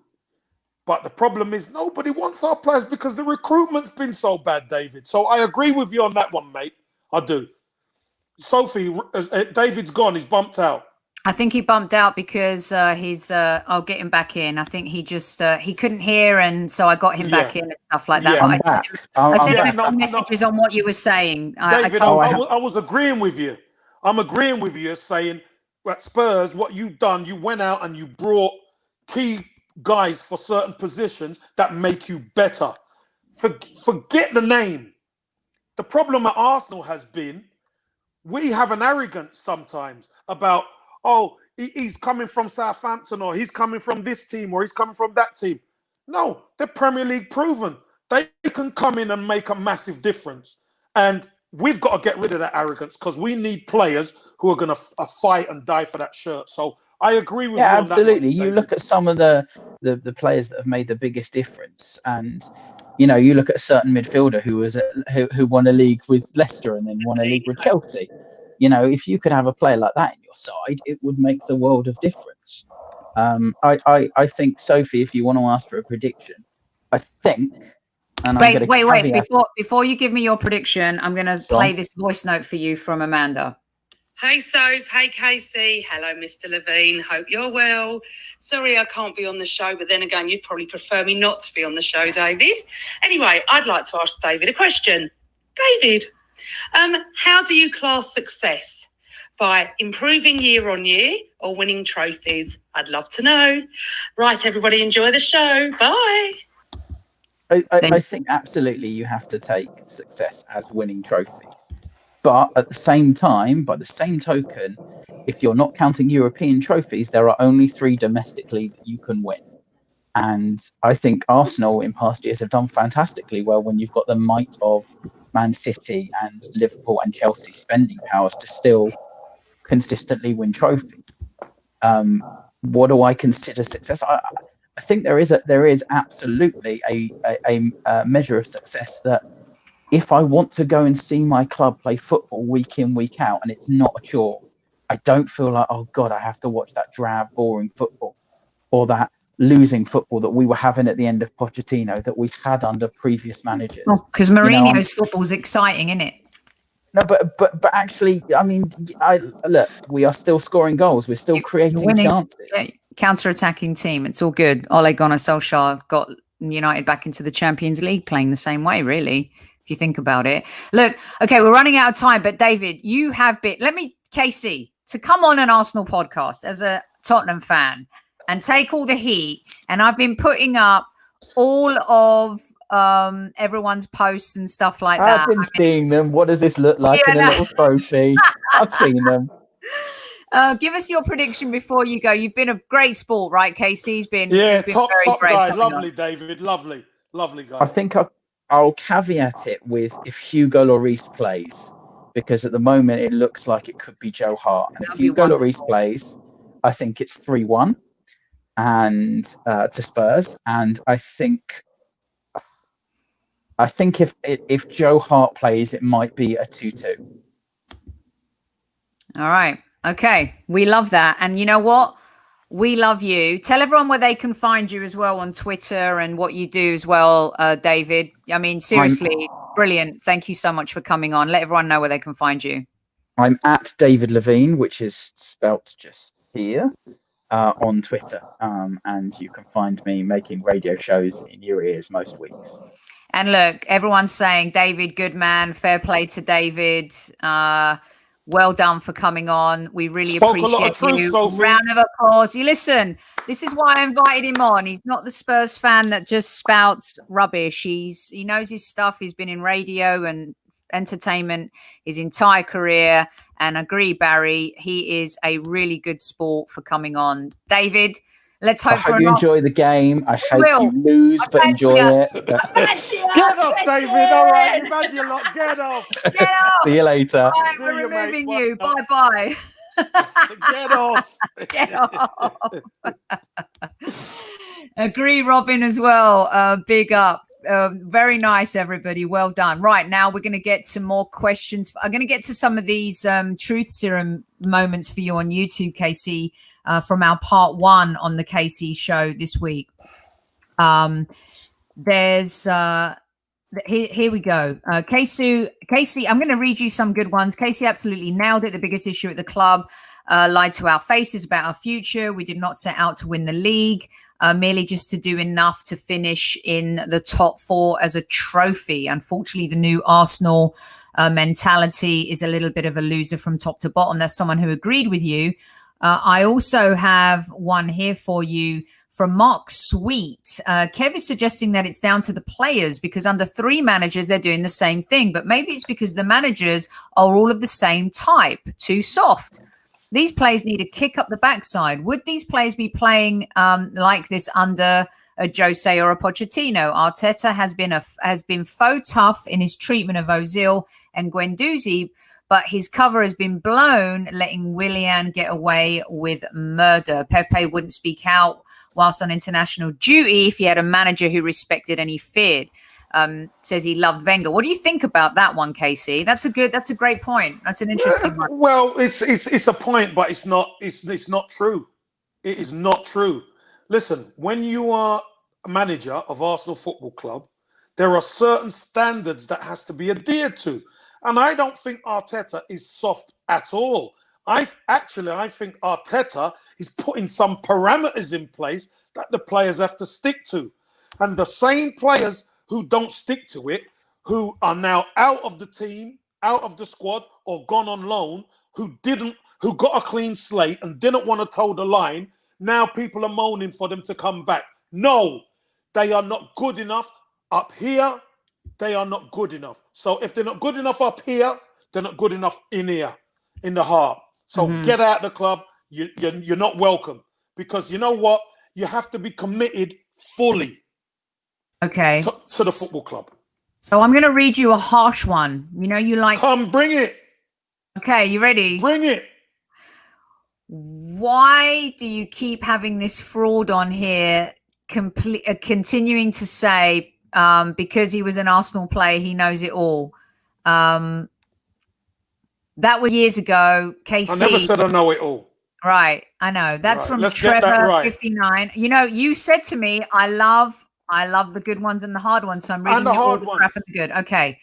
But the problem is nobody wants our players because the recruitment's been so bad, David. So I agree with you on that one, mate. I do. Sophie, David's gone. He's bumped out. I think he bumped out because I'll get him back in. I think he just he couldn't hear, and so I got him back in and stuff like that. Yeah, but I sent him a messages on what you were saying. David, I was agreeing with you. I'm agreeing with you, saying at Spurs, what you've done, you went out and you brought key guys for certain positions that make you better. Forget the name. The problem at Arsenal has been we have an arrogance sometimes about, he's coming from Southampton, or he's coming from this team, or he's coming from that team. No, they're Premier League proven. They can come in and make a massive difference. And we've got to get rid of that arrogance because we need players who are going to fight and die for that shirt. So I agree with you on absolutely. that one, you look at some of the players that have made the biggest difference, and you look at a certain midfielder who won a league with Leicester and then won a league with Chelsea. If you could have a player like that in your side, it would make the world of difference. I think, Sophie, if you want to ask for a prediction, I think. And wait. Before you give me your prediction, I'm going to play this voice note for you from Amanda. Hey, Soph. Hey, Casey. Hello, Mr. Levine. Hope you're well. Sorry I can't be on the show, but then again, you'd probably prefer me not to be on the show, David. Anyway, I'd like to ask David a question. David, how do you class success? By improving year on year or winning trophies? I'd love to know. Right, everybody, enjoy the show. Bye. I think absolutely you have to take success as winning trophies. But at the same time, by the same token, if you're not counting European trophies, there are only 3 domestically that you can win. And I think Arsenal in past years have done fantastically well when you've got the might of Man City and Liverpool and Chelsea spending powers to still consistently win trophies. What do I consider success? I think there is absolutely a measure of success that if I want to go and see my club play football week in, week out, and it's not a chore, I don't feel like, oh God, I have to watch that drab, boring football or that losing football that we were having at the end of Pochettino that we had under previous managers. Because Mourinho's football's exciting, isn't it? No, but actually, I mean, look, we are still scoring goals. We're still creating chances. Yeah, counter-attacking team. It's all good. Ole Gunnar Solskjaer got United back into the Champions League playing the same way, really, if you think about it. Look, okay, we're running out of time, but David, you have been, KC, to come on an Arsenal podcast as a Tottenham fan and take all the heat. And I've been putting up all of everyone's posts and stuff like that. I've been seeing them. What does this look like in a little trophy? I've seen them. Give us your prediction before you go. You've been a great sport, right, Casey? He's been top very guy. Lovely, David. Lovely guy. I think I'll caveat it with if Hugo Lloris plays, because at the moment it looks like it could be Joe Hart. And if Hugo Lloris plays, I think it's 3-1 and to Spurs. And I think if Joe Hart plays, it might be a 2-2. All right. Okay. We love that. And you know what? We love you. Tell everyone where they can find you as well on Twitter and what you do as well, David. I mean, seriously, brilliant. Thank you so much for coming on. Let everyone know where they can find you. I'm at David Levine, which is spelt just here on Twitter. And you can find me making radio shows in your ears most weeks. And look, everyone's saying, David, good man. Fair play to David. Well done for coming on. We really appreciate you. Sophie. Round of applause. You listen, this is why I invited him on. He's not the Spurs fan that just spouts rubbish. He knows his stuff. He's been in radio and entertainment his entire career. And agree, Barry, he is a really good sport for coming on. David, let's hope I hope you enjoy the game. I hope you lose, but enjoy it. Get off, David. All right, you've had your lot. Get off. Get off. See you later. Right, we're removing you. Bye-bye. Get off. Get off. Agree, Robin, as well. Big up. Very nice, everybody. Well done. Right, now we're going to get to more questions. I'm going to get to some of these truth serum moments for you on YouTube, KC, from our part 1 on the KC show this week. Here we go. Casey, I'm going to read you some good ones. Casey absolutely nailed it. The biggest issue at the club, lied to our faces about our future. We did not set out to win the league, merely just to do enough to finish in the top 4 as a trophy. Unfortunately, the new Arsenal mentality is a little bit of a loser from top to bottom. That's someone who agreed with you. I also have one here for you from Mark Sweet. Kev is suggesting that it's down to the players because under 3 managers, they're doing the same thing. But maybe it's because the managers are all of the same type, too soft. These players need a kick up the backside. Would these players be playing like this under a Jose or a Pochettino? Arteta has been faux tough in his treatment of Ozil and Guendouzi, but his cover has been blown, letting Willian get away with murder. Pepe wouldn't speak out whilst on international duty if he had a manager who respected and he feared. Says he loved Wenger. What do you think about that one, Casey? That's a great point. That's an interesting one. Well, it's a point, but it's not true. It is not true. Listen, when you are a manager of Arsenal Football Club, there are certain standards that has to be adhered to. And I don't think Arteta is soft at all. I think Arteta is putting some parameters in place that the players have to stick to. And the same players who don't stick to it, who are now out of the team, out of the squad, or gone on loan, who got a clean slate and didn't want to toe the line, now people are moaning for them to come back. No, they are not good enough up here. They are not good enough. So if they're not good enough up here, they're not good enough in here, in the heart. So get out of the club. You're not welcome. Because you know what? You have to be committed fully to the football club. So I'm going to read you a harsh one. You know, you like... Come, bring it. Okay, you ready? Bring it. Why do you keep having this fraud on here, continuing to say because he was an Arsenal player, he knows it all. That was years ago. KC. I never said I know it all. Right, I know. That's Right, from let's get that Trevor right. 59. You know, you said to me, I love the good ones and the hard ones. So I'm reading the you all hard the ones. crap and the good. Okay.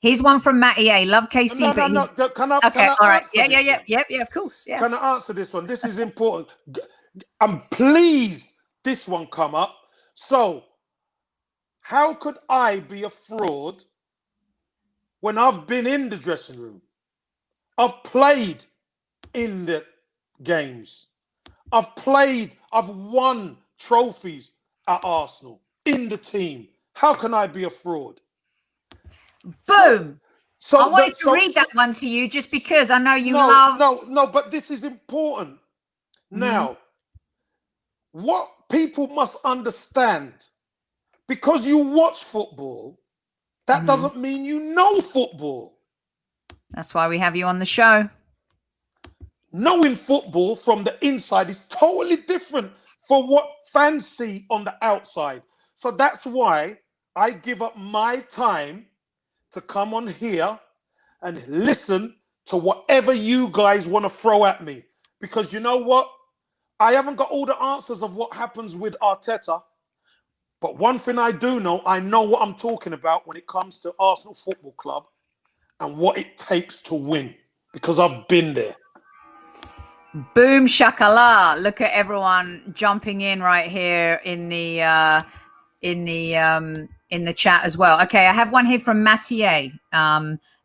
Here's one from Matty A. Love KC, No, but he's Can I okay. All right. answer this one? Yeah, of course. Yeah. Can I answer this one? This is important. I'm pleased this one come up. So, how could I be a fraud when I've been in the dressing room? I've played in the games. I've won trophies at Arsenal in the team. How can I be a fraud? Boom. So I wanted to read that one to you just because I know you love. No, but this is important. Now, what people must understand, because you watch football, that doesn't mean you know football. That's why we have you on the show. Knowing football from the inside is totally different for what fans see on the outside. So that's why I give up my time to come on here and listen to whatever you guys want to throw at me. Because you know what? I haven't got all the answers of what happens with Arteta. But one thing I do know, I know what I'm talking about when it comes to Arsenal Football Club and what it takes to win. Because I've been there. Boom shakala. Look at everyone jumping in right here in the chat as well. Okay, I have one here from Mathieu.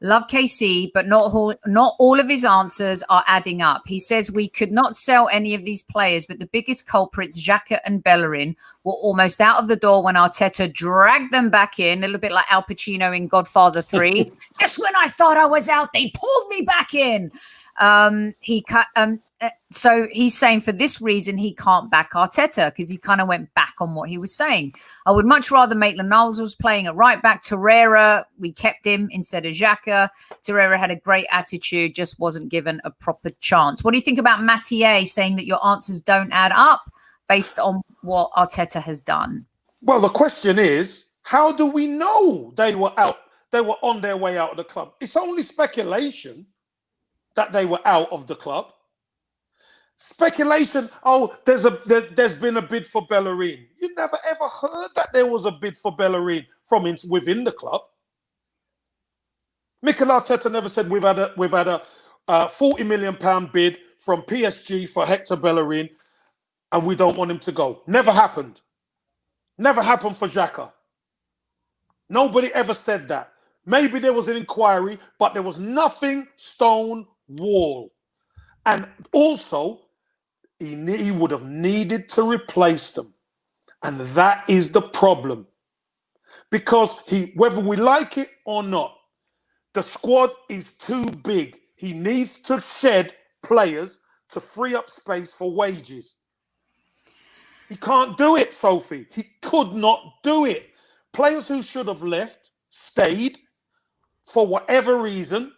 Love KC, but not all of his answers are adding up. He says we could not sell any of these players, but the biggest culprits, Xhaka and Bellerin, were almost out of the door when Arteta dragged them back in, a little bit like Al Pacino in Godfather 3. Just when I thought I was out, they pulled me back in. So he's saying for this reason he can't back Arteta because he kind of went back on what he was saying. I would much rather Maitland-Niles was playing at right back. Torreira, we kept him instead of Xhaka. Torreira had a great attitude, just wasn't given a proper chance. What do you think about Mathieu saying that your answers don't add up based on what Arteta has done? Well, the question is, how do we know they were out? They were on their way out of the club. It's only speculation that they were out of the club. Speculation, there's been a bid for Bellerin. You never ever heard that there was a bid for Bellerin from within the club. Mikel Arteta never said we've had a £40 million bid from PSG for Hector Bellerin and we don't want him to go. Never happened. Never happened for Xhaka. Nobody ever said that. Maybe there was an inquiry, but there was nothing stone wall. And also, he would have needed to replace them. And that is the problem. Because whether we like it or not, the squad is too big. He needs to shed players to free up space for wages. He can't do it, Sophie. He could not do it. Players who should have left stayed for whatever reason.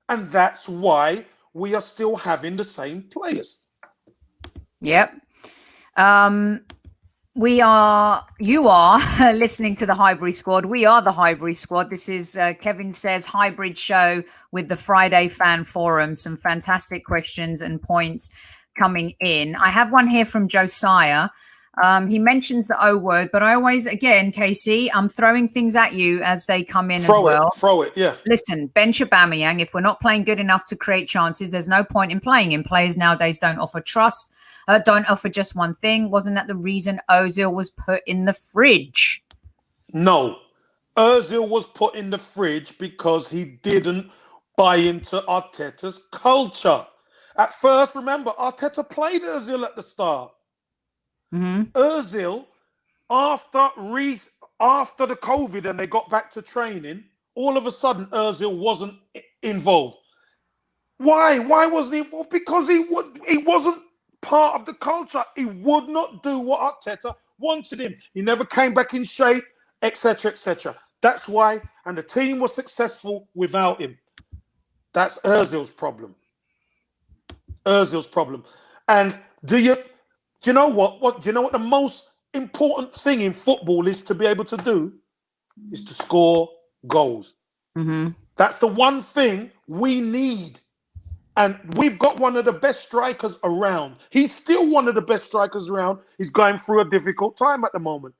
And that's why we are still having the same players. Yep. You are listening to the Highbury Squad. We are the Highbury Squad. This is Kevin Says Hybrid Show with the Friday Fan Forum. Some fantastic questions and points coming in. I have one here from Josiah. He mentions the O word, but I always, again, Casey, I'm throwing things at you as they come in Throw it, yeah. Listen, bench Aubameyang. If we're not playing good enough to create chances, there's no point in playing him. Players nowadays don't offer trust, don't offer just one thing. Wasn't that the reason Ozil was put in the fridge? No. Ozil was put in the fridge because he didn't buy into Arteta's culture. At first, remember, Arteta played Ozil at the start. Ozil, after the COVID and they got back to training, all of a sudden Ozil wasn't involved. Why? Why wasn't he involved? Because he wasn't part of the culture. He would not do what Arteta wanted him. He never came back in shape, etc., etc. That's why, and the team was successful without him. That's Ozil's problem. Ozil's problem. And do you know what? Do you know what the most important thing in football is to be able to do is to score goals. That's the one thing we need. And we've got one of the best strikers around. He's still one of the best strikers around. He's going through a difficult time at the moment.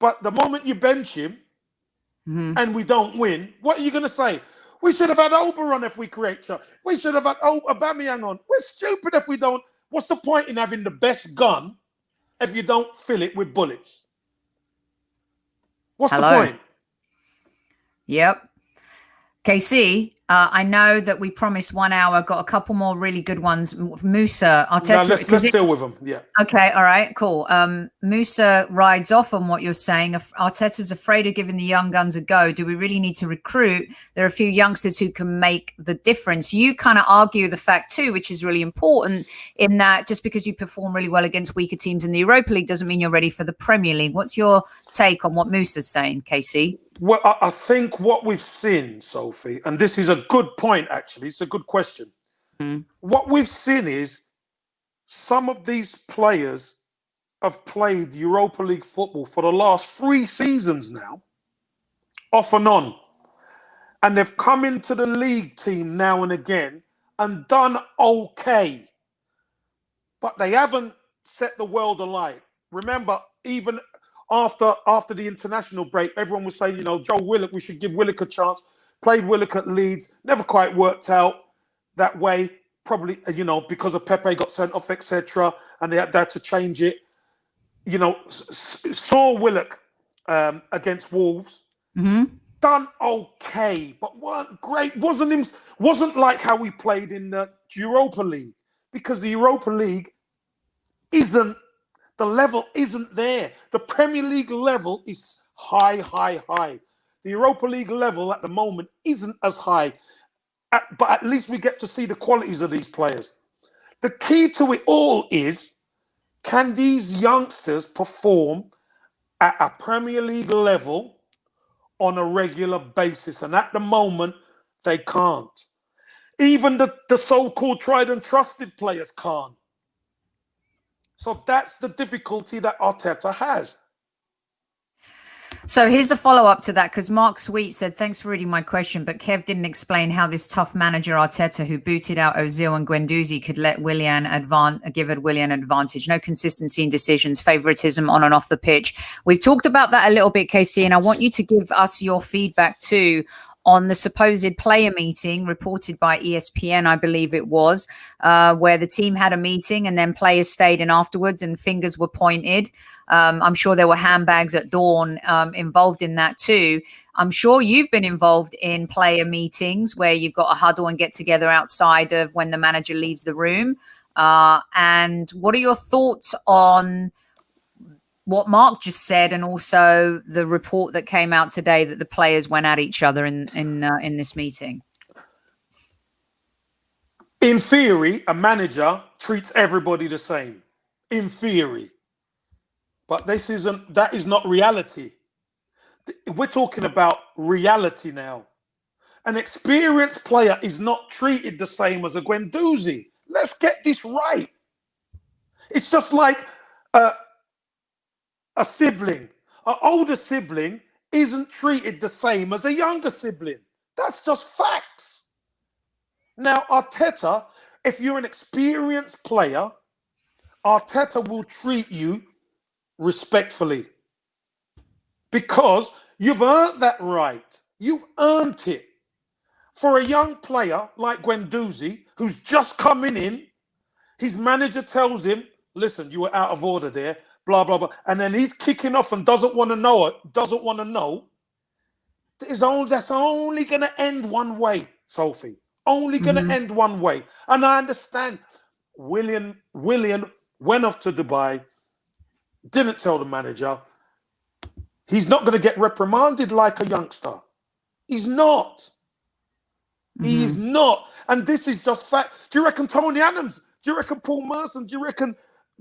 But the moment you bench him and we don't win, what are you going to say? We should have had Ober on if we create shot. We should have had Aubameyang on. We're stupid if we don't. What's the point in having the best gun if you don't fill it with bullets? What's the point? Yep. KC, I know that we promised 1 hour. Got a couple more really good ones. Musa, Arteta. No, let's deal with them. Yeah. Okay. All right. Cool. Musa rides off on what you're saying. Arteta's afraid of giving the young guns a go. Do we really need to recruit? There are a few youngsters who can make the difference. You kind of argue the fact too, which is really important, in that just because you perform really well against weaker teams in the Europa League doesn't mean you're ready for the Premier League. What's your take on what Musa's saying, KC? Well, I think what we've seen, Sophie, and this is a good point, actually. It's a good question. What we've seen is some of these players have played Europa League football for the last 3 seasons now, off and on. And they've come into the league team now and again and done okay. But they haven't set the world alight. Remember, even after the international break, everyone was saying, Joe Willock, we should give Willock a chance. Played Willock at Leeds, never quite worked out that way. Probably, because of Pepe got sent off, etc., and they had to change it. Saw Willock against Wolves, done okay, but weren't great. Wasn't like how we played in the Europa League, because the Europa League isn't. The level isn't there. The Premier League level is high. The Europa League level at the moment isn't as high, but at least we get to see the qualities of these players. The key to it all is, can these youngsters perform at a Premier League level on a regular basis? And at the moment, they can't. Even the so-called tried and trusted players can't. So that's the difficulty that Arteta has. So here's a follow-up to that, because Mark Sweet said, thanks for reading my question, but Kev didn't explain how this tough manager Arteta, who booted out Ozil and Guendouzi, could give Willian advantage. No consistency in decisions, favoritism on and off the pitch. We've talked about that a little bit, KC, and I want you to give us your feedback too on the supposed player meeting reported by ESPN, I believe it was, where the team had a meeting and then players stayed in afterwards and fingers were pointed. I'm sure there were handbags at dawn involved in that too. I'm sure you've been involved in player meetings where you've got a huddle and get together outside of when the manager leaves the room. And what are your thoughts on what Mark just said, and also the report that came out today that the players went at each other in this meeting? In theory, a manager treats everybody the same. In theory. But that is not reality. We're talking about reality now. An experienced player is not treated the same as a Guendouzi. Let's get this right. It's just like a sibling. An older sibling isn't treated the same as a younger sibling. That's just facts. Now, Arteta, if you're an experienced player, Arteta will treat you respectfully, because you've earned that right. You've earned it. For a young player like Guendouzi, who's just coming in, his manager tells him, listen, you were out of order there, blah, blah, blah. And then he's kicking off and doesn't want to know. That's only going to end one way, Sophie. Only going to end one way. And I understand Willian went off to Dubai, didn't tell the manager. He's not going to get reprimanded like a youngster. He's not. He is not. And this is just fact. Do you reckon Tony Adams? Do you reckon Paul Merson? Do you reckon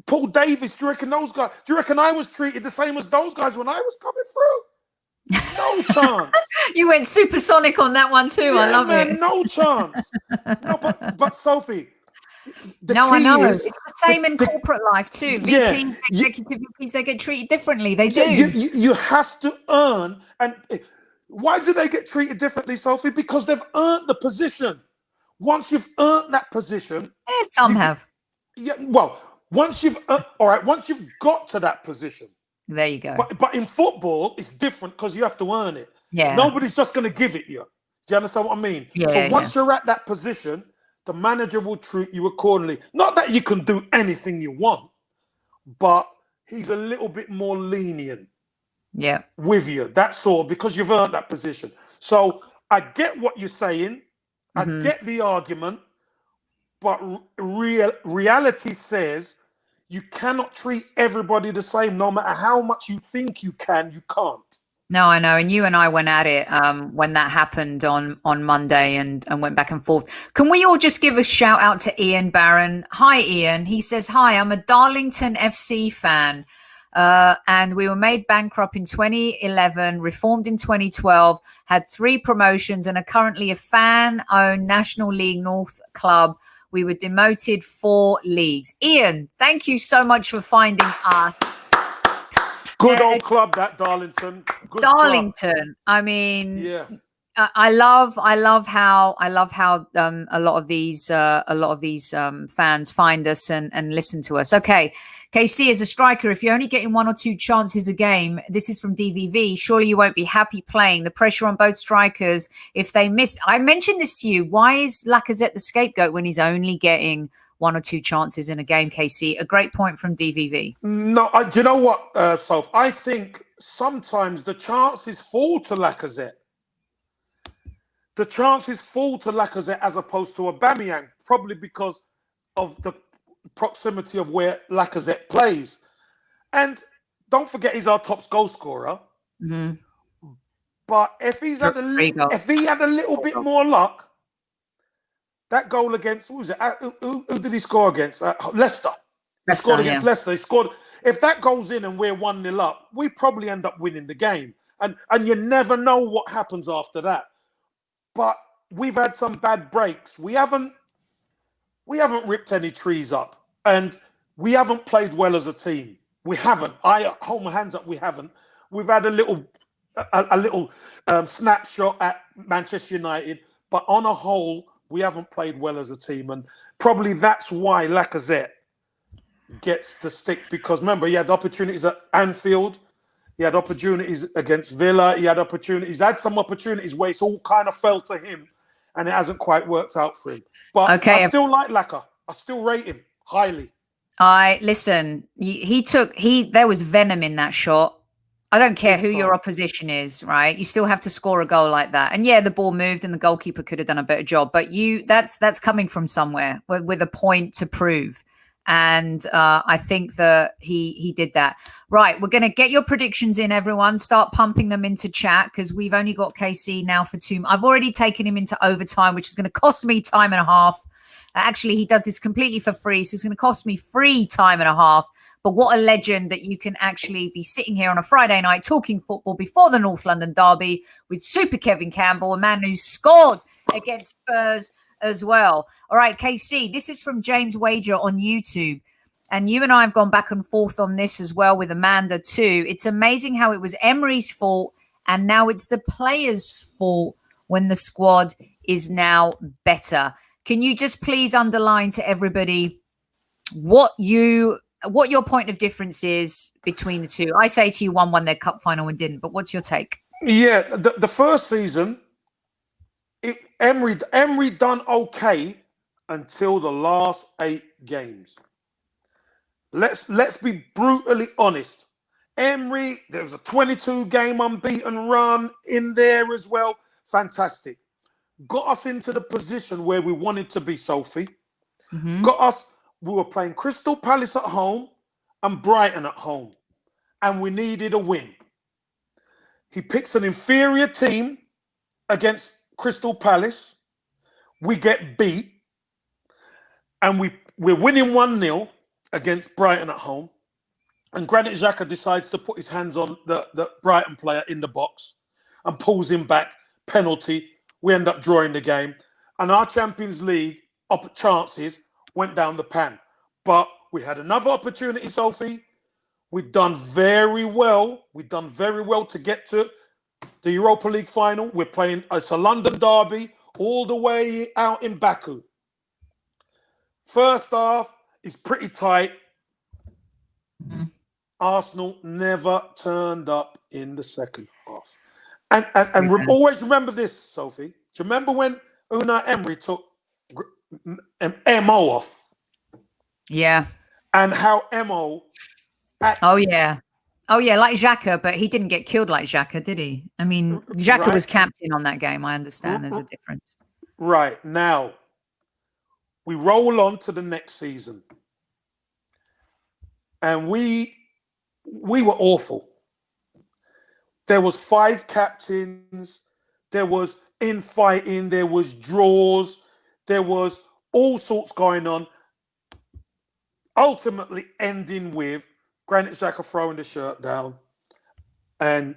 Paul Davis? Do you reckon those guys? Do you reckon I was treated the same as those guys when I was coming through? No chance. You went supersonic on that one too. Yeah, I love it. No chance. No, but Sophie, I key know. is It's the same in corporate life too. Yeah, VPs, you- executive VPs, they get treated differently. They do. you have to earn. And why do they get treated differently, Sophie? Because they've earned the position. Once you've earned that position, Some have. once you've once you've got to that position. There you go. But in football, it's different because you have to earn it. Yeah. Nobody's just going to give it you. Do you understand what I mean? Yeah, So once you're at that position, the manager will treat you accordingly. Not that you can do anything you want, but he's a little bit more lenient with you. That's all, because you've earned that position. So I get what you're saying. I get the argument. But reality says you cannot treat everybody the same. No matter how much you think you can, you can't. No, I know. And you and I went at it when that happened on Monday and went back and forth. Can we all just give a shout out to Ian Barron? Hi, Ian. He says, hi, I'm a Darlington FC fan. And we were made bankrupt in 2011, reformed in 2012, had 3 promotions and are currently a fan-owned National League North club. We were demoted 4 leagues. Ian, thank you so much for finding us. Good old club, that Darlington. Good Darlington. Club. I mean, yeah. I love how a lot of these fans find us and listen to us. Okay, KC, as a striker, if you're only getting 1 or 2 chances a game, this is from DVV, surely you won't be happy playing. The pressure on both strikers if they missed. I mentioned this to you. Why is Lacazette the scapegoat when he's only getting 1 or 2 chances in a game, KC? A great point from DVV. No, do you know what, Soph? I think sometimes the chances fall to Lacazette. The chances fall to Lacazette as opposed to Aubameyang, probably because of the proximity of where Lacazette plays. And don't forget, he's our top goal scorer. But if he had a little bit more luck, that goal against who did he score against? Leicester. He scored against Leicester. He scored. If that goes in and we're 1-0 up, we probably end up winning the game. And you never know what happens after that. But we've had some bad breaks. We haven't ripped any trees up, and we haven't played well as a team. We haven't. I hold my hands up. We haven't. We've had a little snapshot at Manchester United, but on a whole, we haven't played well as a team, and probably that's why Lacazette gets the stick. Because remember, he had opportunities at Anfield. He had opportunities against Villa. He had some opportunities where it's all kind of fell to him, and it hasn't quite worked out for him. But I still like Lacazette. I still rate him highly. Listen. There was venom in that shot. I don't care who your opposition is, right? You still have to score a goal like that. And yeah, the ball moved, and the goalkeeper could have done a better job. But that's coming from somewhere with a point to prove. And I think that he did that. Right, we're going to get your predictions in, everyone. Start pumping them into chat, because we've only got KC now for 2. I've already taken him into overtime, which is going to cost me time and a half. Actually, he does this completely for free, so it's going to cost me free time and a half. But what a legend that you can actually be sitting here on a Friday night talking football before the North London derby with Super Kevin Campbell, a man who scored against Spurs as well. All right, KC, this is from James Wager on YouTube. And you and I have gone back and forth on this as well with Amanda too. It's amazing how it was Emery's fault, and now it's the players' fault when the squad is now better. Can you just please underline to everybody what your point of difference is between the two? I say to you, one won their cup final and didn't, but what's your take? Yeah, the first season, Emery done okay until the last 8 games. Let's be brutally honest. Emery, there was a 22-game unbeaten run in there as well. Fantastic. Got us into the position where we wanted to be, Sophie. We were playing Crystal Palace at home and Brighton at home, and we needed a win. He picks an inferior team against Crystal Palace. We get beat, and we're winning 1-0 against Brighton at home. And Granit Xhaka decides to put his hands on the Brighton player in the box and pulls him back. Penalty. We end up drawing the game. And our Champions League chances went down the pan. But we had another opportunity, Sophie. We've done very well. We've done very well to get to the Europa League final. We're playing, it's a London derby, all the way out in Baku. First half is pretty tight. Arsenal never turned up in the second half. And always remember this, Sophie. Do you remember when Unai Emery took MO off? Yeah. And how MO acted. Oh, yeah. Oh, yeah, like Xhaka, but he didn't get killed like Xhaka, did he? I mean, Xhaka was captain on that game. I understand there's a difference. Right. Now, we roll on to the next season. And we were awful. There was 5 captains. There was infighting. There was draws. There was all sorts going on. Ultimately ending with Granit Xhaka throwing the shirt down and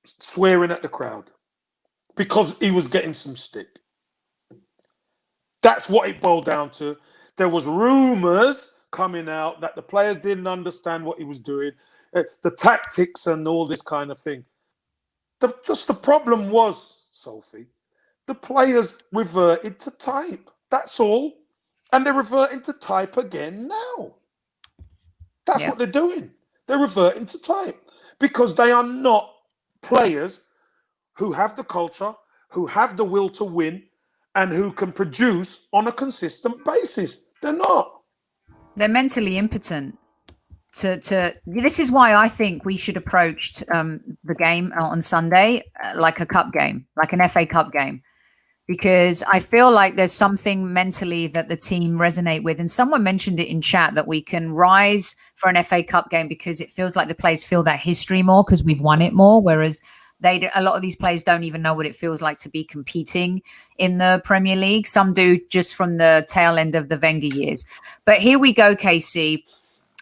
swearing at the crowd because he was getting some stick. That's what it boiled down to. There was rumours coming out that the players didn't understand what he was doing, the tactics and all this kind of thing. Just the problem was, Sophie, the players reverted to type. That's all. And they're reverting to type again now. That's what they're doing. They're reverting to type because they are not players who have the culture, who have the will to win, and who can produce on a consistent basis. They're not. They're mentally impotent. This is why I think we should approach the game on Sunday like a cup game, like an FA Cup game. Because I feel like there's something mentally that the team resonate with. And someone mentioned it in chat that we can rise for an FA Cup game because it feels like the players feel that history more because we've won it more. Whereas a lot of these players don't even know what it feels like to be competing in the Premier League. Some do just from the tail end of the Wenger years. But here we go, Casey.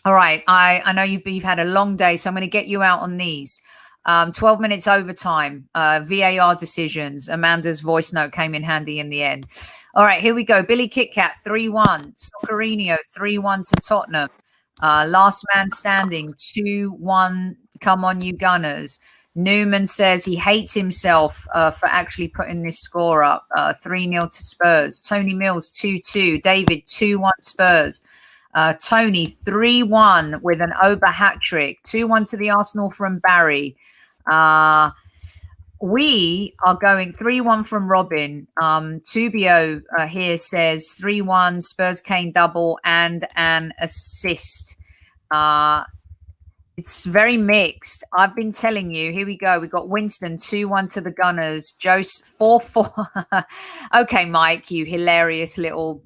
All right. I know you've had a long day, so I'm going to get you out on these. 12 minutes overtime, VAR decisions. Amanda's voice note came in handy in the end. All right, here we go. Billy Kitcat, 3-1. Soccerino, 3-1 to Tottenham. Last man standing, 2-1. Come on, you Gunners. Newman says he hates himself for actually putting this score up. 3-0 to Spurs. Tony Mills, 2-2. David, 2-1 Spurs. Tony, 3-1 with an Oba hat-trick. 2-1 to the Arsenal from Barry. We are going 3-1 from Robin. Tubio here says 3-1 Spurs Kane double and an assist. It's very mixed. I've been telling you. Here we go. We got Winston 2-1 to the Gunners. Jose 4-4. Okay, Mike, you hilarious little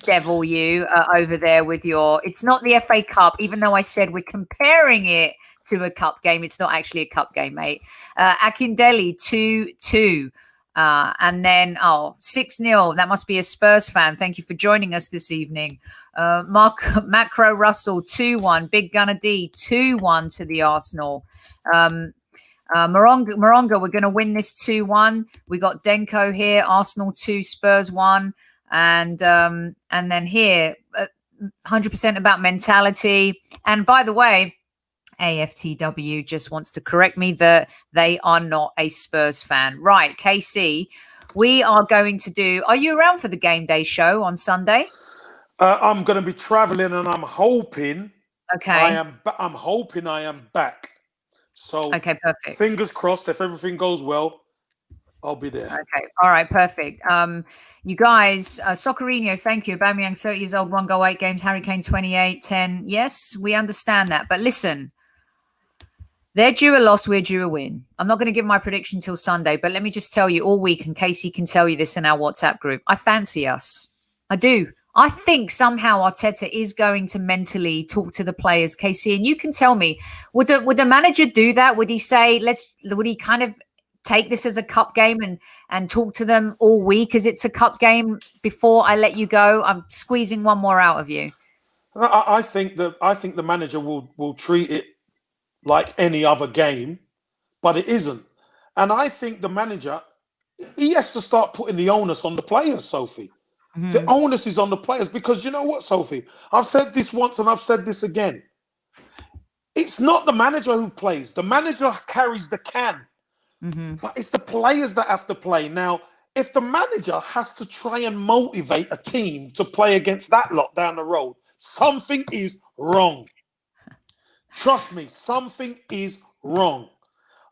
devil, you over there with your. It's not the FA Cup, even though I said we're comparing it to a cup game. It's not actually a cup game, mate. Akindele 2-2. And then 6-0. That must be a Spurs fan. Thank you for joining us this evening. Macro Russell 2-1. Big Gunner D 2-1 to the Arsenal. Moronga, we're going to win this 2-1. We got Denko here. Arsenal 2, Spurs 1. And then here, 100% about mentality. And by the way, AFTW just wants to correct me that they are not a Spurs fan. Right, KC, we are going to do. Are you around for the game day show on Sunday? I'm going to be traveling, and I'm hoping. Okay. I'm hoping I am back. So okay, perfect. Fingers crossed. If everything goes well, I'll be there. Okay. All right. Perfect. You guys, Soccerino, thank you. Aubameyang, 30 years old, 1 goal, 8 games. Harry Kane, 28, 10. Yes, we understand that. But listen, they're due a loss. We're due a win. I'm not going to give my prediction till Sunday, but let me just tell you all week, and Casey can tell you this in our WhatsApp group. I fancy us. I do. I think somehow Arteta is going to mentally talk to the players, Casey, and you can tell me, would the manager do that? Would he say, would he kind of take this as a cup game and talk to them all week as it's a cup game before I let you go? I'm squeezing one more out of you. I think the manager will treat it like any other game, but it isn't. And I think the manager, he has to start putting the onus on the players, Sophie. The onus is on the players because you know what, Sophie? I've said this once and I've said this again. It's not the manager who plays. The manager carries the can. But it's the players that have to play. Now, if the manager has to try and motivate a team to play against that lot down the road, something is wrong. Trust me, something is wrong.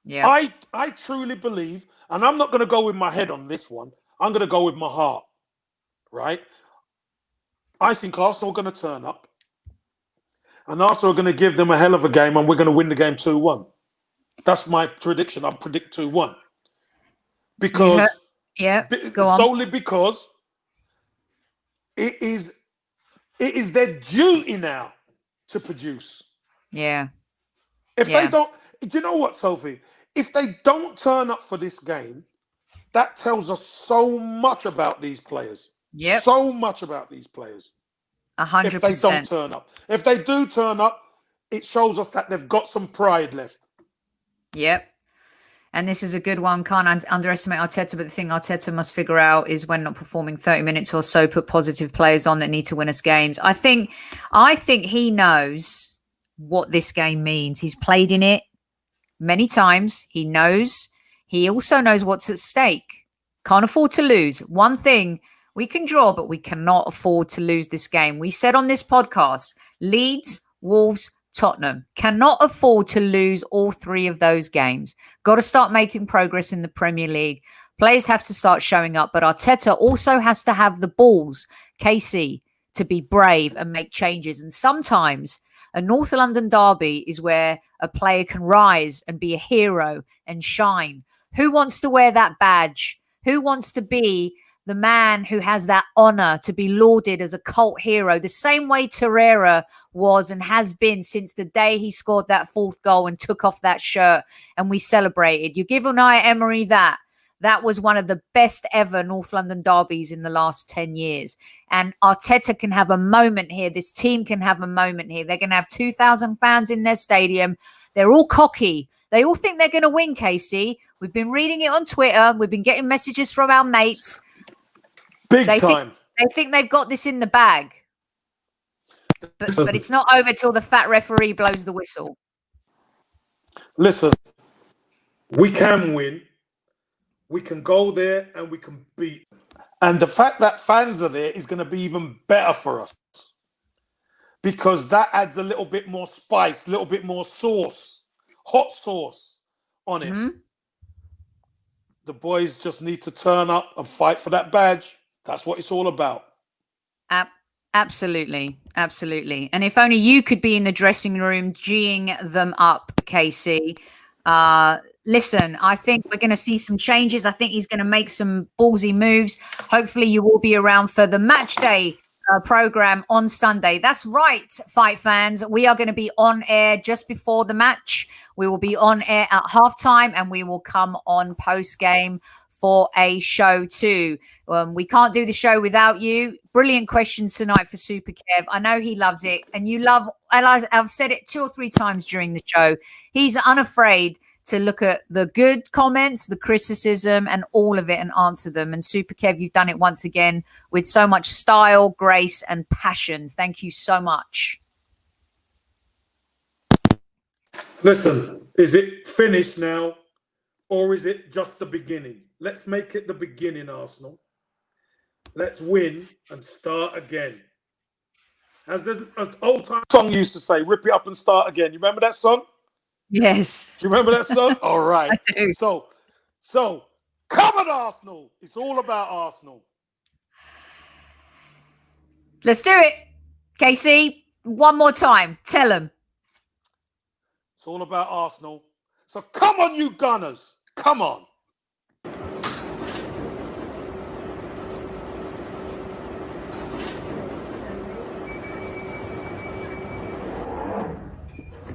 Yeah. I truly believe, and I'm not going to go with my head on this one. I'm going to go with my heart, right? I think Arsenal are going to turn up. And Arsenal are going to give them a hell of a game, and we're going to win the game 2-1. That's my prediction. I predict 2-1. Because go on. solely because it is their duty now to produce. Yeah. If they don't, do you know what, Sophie? If they don't turn up for this game, that tells us so much about these players. Yep. So much about these players. 100%. If they don't turn up. If they do turn up, it shows us that they've got some pride left. Yep. And this is a good one. Can't underestimate Arteta, but the thing Arteta must figure out is when not performing 30 minutes or so, put positive players on that need to win us games. I think he knows what this game means. He's played in it many times. He knows. He also knows what's at stake. Can't afford to lose. One thing, we can draw, but we cannot afford to lose this game. We said on this podcast, Leeds, Wolves, Tottenham cannot afford to lose all three of those games. Got to start making progress in the Premier League. Players have to start showing up, but Arteta also has to have the balls, KC, to be brave and make changes. And sometimes a North London derby is where a player can rise and be a hero and shine. Who wants to wear that badge? Who wants to be the man who has that honor to be lauded as a cult hero, the same way Torreira was and has been since the day he scored that fourth goal and took off that shirt and we celebrated. You give Unai Emery that. That was one of the best ever North London derbies in the last 10 years. And Arteta can have a moment here. This team can have a moment here. They're going to have 2,000 fans in their stadium. They're all cocky. They all think they're going to win, Casey. We've been reading it on Twitter. We've been getting messages from our mates. Big time. They think they've got this in the bag. But it's not over till the fat referee blows the whistle. Listen, we can win. We can go there and we can beat. And the fact that fans are there is going to be even better for us. Because that adds a little bit more spice, a little bit more sauce, hot sauce on it. The boys just need to turn up and fight for that badge. That's what it's all about. Absolutely. Absolutely. And if only you could be in the dressing room geeing them up, Casey. Listen, I think we're going to see some changes. I think he's going to make some ballsy moves. Hopefully you will be around for the match day program on Sunday. That's right, fight fans. We are going to be on air just before the match. We will be on air at halftime and we will come on post game for a show too. We can't do the show without you. Brilliant questions tonight for Super Kev. I know he loves it. And you love, I've said it 2 or 3 times during the show. He's unafraid to look at the good comments, the criticism, and all of it and answer them. And Super Kev, you've done it once again with so much style, grace, and passion. Thank you so much. Listen, is it finished now or is it just the beginning? Let's make it the beginning, Arsenal. Let's win and start again. As the old-time song used to say, rip it up and start again. You remember that song? Yes. Do you remember that song? All right. I do. So come on, Arsenal. It's all about Arsenal. Let's do it. Casey, one more time. Tell them. It's all about Arsenal. So come on, you Gunners. Come on.